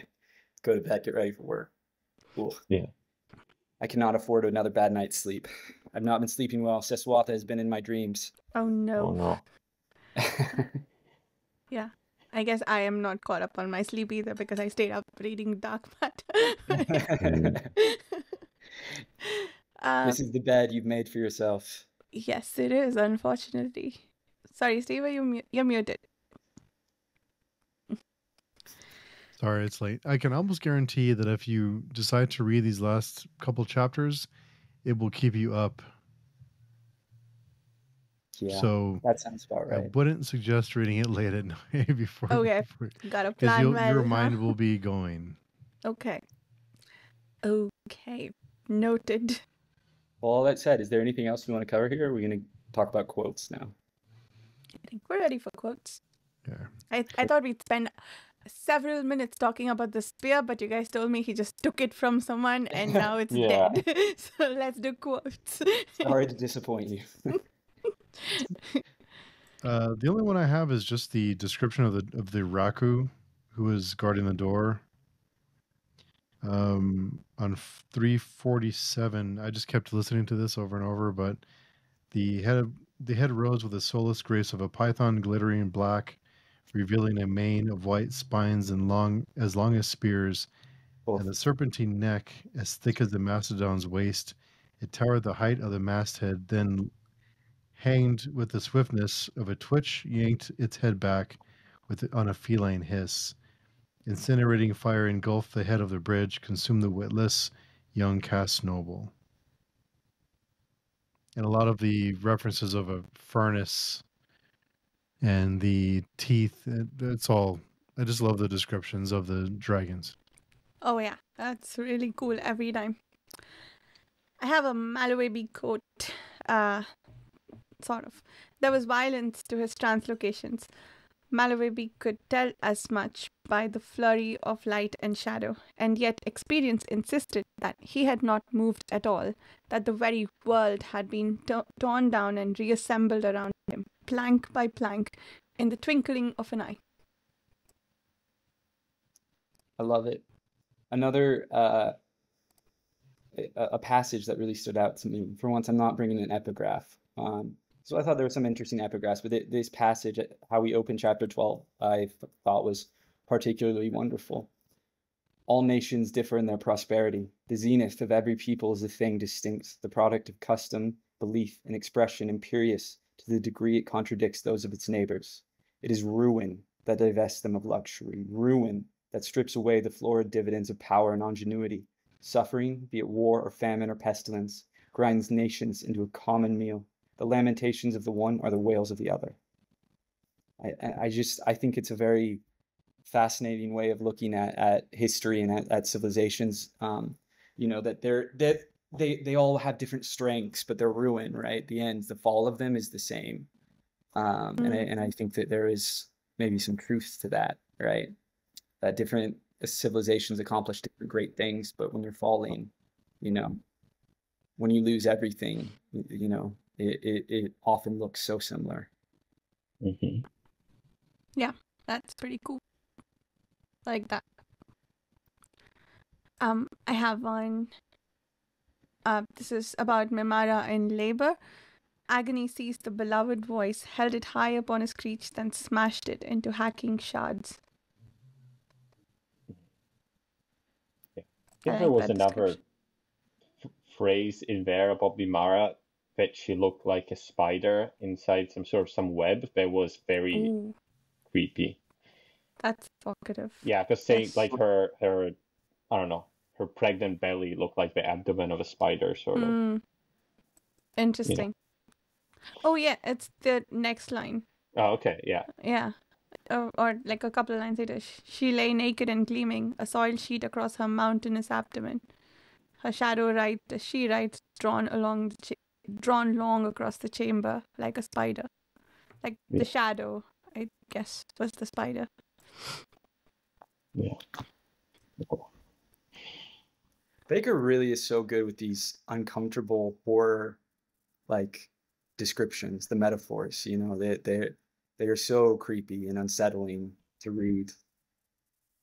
go to bed, get ready for work. Ooh. Yeah. I cannot afford another bad night's sleep. I've not been sleeping well. Seswatha has been in my dreams. Oh no. Oh no. Yeah. I guess I am not caught up on my sleep either because I stayed up reading Dark Matter. This is the bed you've made for yourself. Yes, it is, unfortunately. Sorry, Steve, you're muted. Sorry, it's late. I can almost guarantee that if you decide to read these last couple chapters, it will keep you up. Yeah, so that sounds about right. I wouldn't suggest reading it late at night before. Okay, got a plan. Because your mind will be going. Okay. Noted. Well, all that said, is there anything else we want to cover here? Or are we going to talk about quotes now? I think we're ready for quotes. Yeah. I thought we'd spend several minutes talking about the spear, but you guys told me he just took it from someone and now it's dead. So let's do quotes. Sorry to disappoint you. The only one I have is just the description of the Raku who is guarding the door. On 347, I just kept listening to this over and over, but the head rose with the soulless grace of a python glittering black, revealing a mane of white spines and long as spears, and the serpentine neck as thick as the mastodon's waist. It towered the height of the masthead, then hanged with the swiftness of a twitch, yanked its head back on a feline hiss. Incinerating fire engulfed the head of the bridge, consumed the witless young cast noble. And a lot of the references of a furnace and the teeth, it's all, I just love the descriptions of the dragons. Oh yeah, that's really cool every time. I have a Malawabi quote, sort of. There was violence to his translocations. Malawabi could tell as much by the flurry of light and shadow, and yet experience insisted that he had not moved at all, that the very world had been torn down and reassembled around him, plank by plank, in the twinkling of an eye. I love it. Another a passage that really stood out to me. For once, I'm not bringing an epigraph. So I thought there were some interesting epigraphs, but this passage, how we open chapter 12, I thought was particularly wonderful. All nations differ in their prosperity. The zenith of every people is a thing distinct, the product of custom, belief, and expression, imperious to the degree it contradicts those of its neighbors. It is ruin that divests them of luxury, ruin that strips away the florid dividends of power and ingenuity. Suffering, be it war or famine or pestilence, grinds nations into a common meal. The lamentations of the one are the wails of the other. I think it's a very fascinating way of looking at history and at civilizations. That they all have different strengths, but they're ruin, right? The end, the fall of them is the same. And I think that there is maybe some truth to that, right? That different civilizations accomplish different great things, but when they're falling, when you lose everything, it often looks so similar. Mm-hmm. Yeah, that's pretty cool. Like that. I have one. This is about Mimara in labor. Agony seized the beloved voice, held it high upon his screech, then smashed it into hacking shards. Yeah. I think there was another phrase in there about Mimara that she looked like a spider inside some web that was very creepy. That's evocative. Yeah, because saying like her I don't know, her pregnant belly looked like the abdomen of a spider, sort of. Interesting. Oh yeah, it's the next line. Oh, okay, yeah. Yeah. Or like a couple of lines later. She lay naked and gleaming, a soiled sheet across her mountainous abdomen. Her shadow she writes, drawn long across the chamber like a spider. Like the shadow, I guess, was the spider. Yeah. Bakker really is so good with these uncomfortable horror like descriptions, the metaphors, they are so creepy and unsettling to read.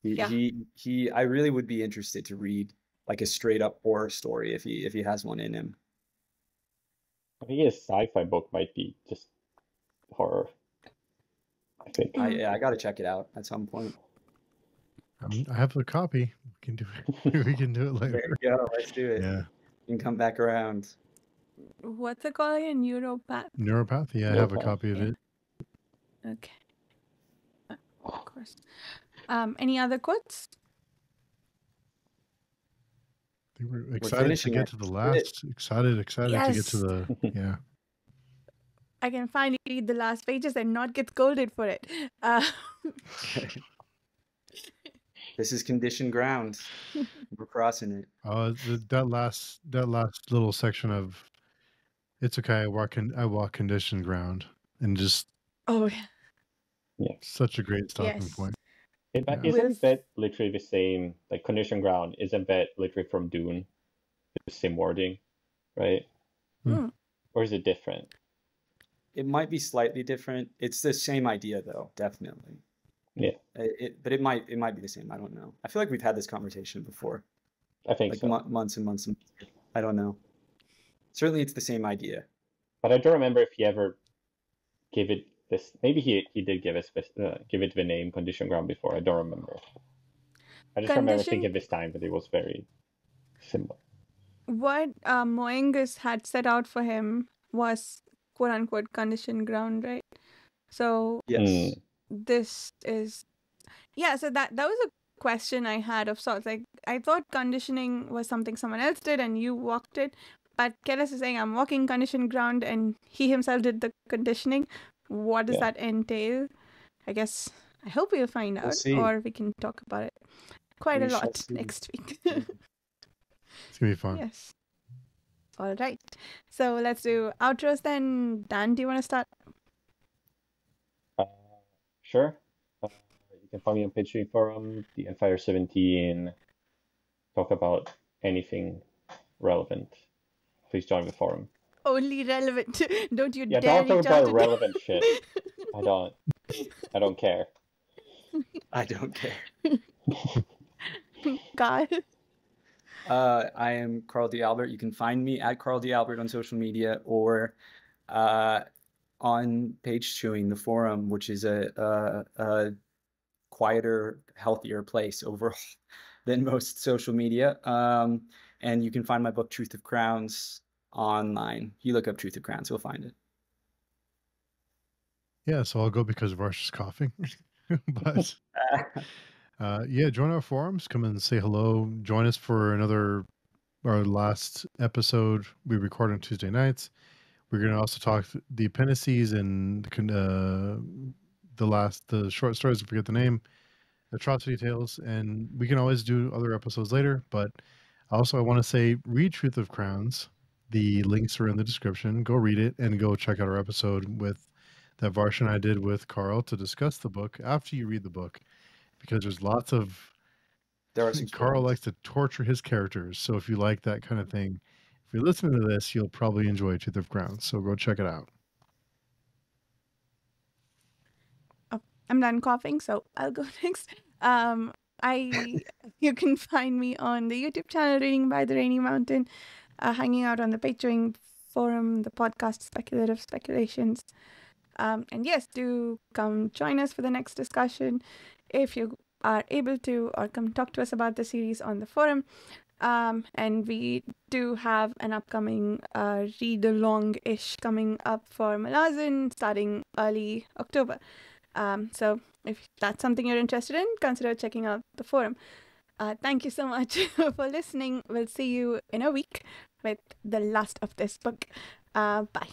I really would be interested to read like a straight up horror story if he has one in him. I think his sci-fi book might be just horror. I think. I gotta check it out at some point. I have a copy. We can do it. We can do it later. There you go. Let's do it. Yeah. You can come back around. What's it called again? Neuropathy. I have a copy of it. Okay. Of course. Any other quotes? I think we're excited to get to the last. Excited Yes. to get to the yeah. I can finally read the last pages and not get scolded for it. This is conditioned ground. We're crossing it. That last little section of it's okay. I walk conditioned ground, and just such a great stopping point. Isn't that literally the same? Like conditioned ground, isn't that literally from Dune? The same wording, right? Or is it different? It might be slightly different. It's the same idea, though, definitely. Yeah. But it might be the same. I don't know. I feel like we've had this conversation before. I think like so. Months and months. I don't know. Certainly, it's the same idea. But I don't remember if he ever gave it this. Maybe he did give it the name condition ground before. I don't remember. I just remember thinking this time that it was very similar. What Moengus had set out for him was quote unquote condition ground, right? So yes. This is so that was a question I had of sorts. Like I thought conditioning was something someone else did and you walked it, but Kellis is saying I'm walking conditioned ground and he himself did the conditioning. What does that entail? I guess I hope we'll find out, or we can talk about it. quite a We shall lot see. next week. It's gonna be fun. Yes. All right. So let's do outros then. Dan, do you want to start? Sure. You can find me on Pitching Forum, the Empire 17. Talk about anything relevant. Please join the forum. Only relevant. Don't you Yeah, dare don't talk reach out about to irrelevant shit. I don't care. I don't care. God. I am Carl D. Albert. You can find me at Carl D. Albert on social media or on Page Chewing, the forum, which is a quieter, healthier place overall than most social media. And you can find my book, Truth of Crowns, online. You look up Truth of Crowns, you'll find it. Yeah, so I'll go because Varsha's coughing. But yeah, join our forums. Come and say hello. Join us for our last episode. We record on Tuesday nights. We're going to also talk the appendices and the short stories. I forget the name, atrocity tales, and we can always do other episodes later. But also, I want to say, read Truth of Crowns. The links are in the description. Go read it and go check out our episode that Varsha and I did with Carl to discuss the book after you read the book, because there's lots of There are some Carl spoilers. likes to torture his characters. So if you like that kind of thing, if you're listening to this, you'll probably enjoy Truth of Crowns. So go check it out. Oh, I'm done coughing, so I'll go next. You can find me on the YouTube channel Reading by the Rainy Mountain, hanging out on the Patreon forum, the podcast Speculative Speculations. And yes, do come join us for the next discussion if you are able to, or come talk to us about the series on the forum. And we do have an upcoming read-along-ish coming up for Malazan starting early October. So if that's something you're interested in, consider checking out the forum. Thank you so much for listening. We'll see you in a week with the last of this book. Bye.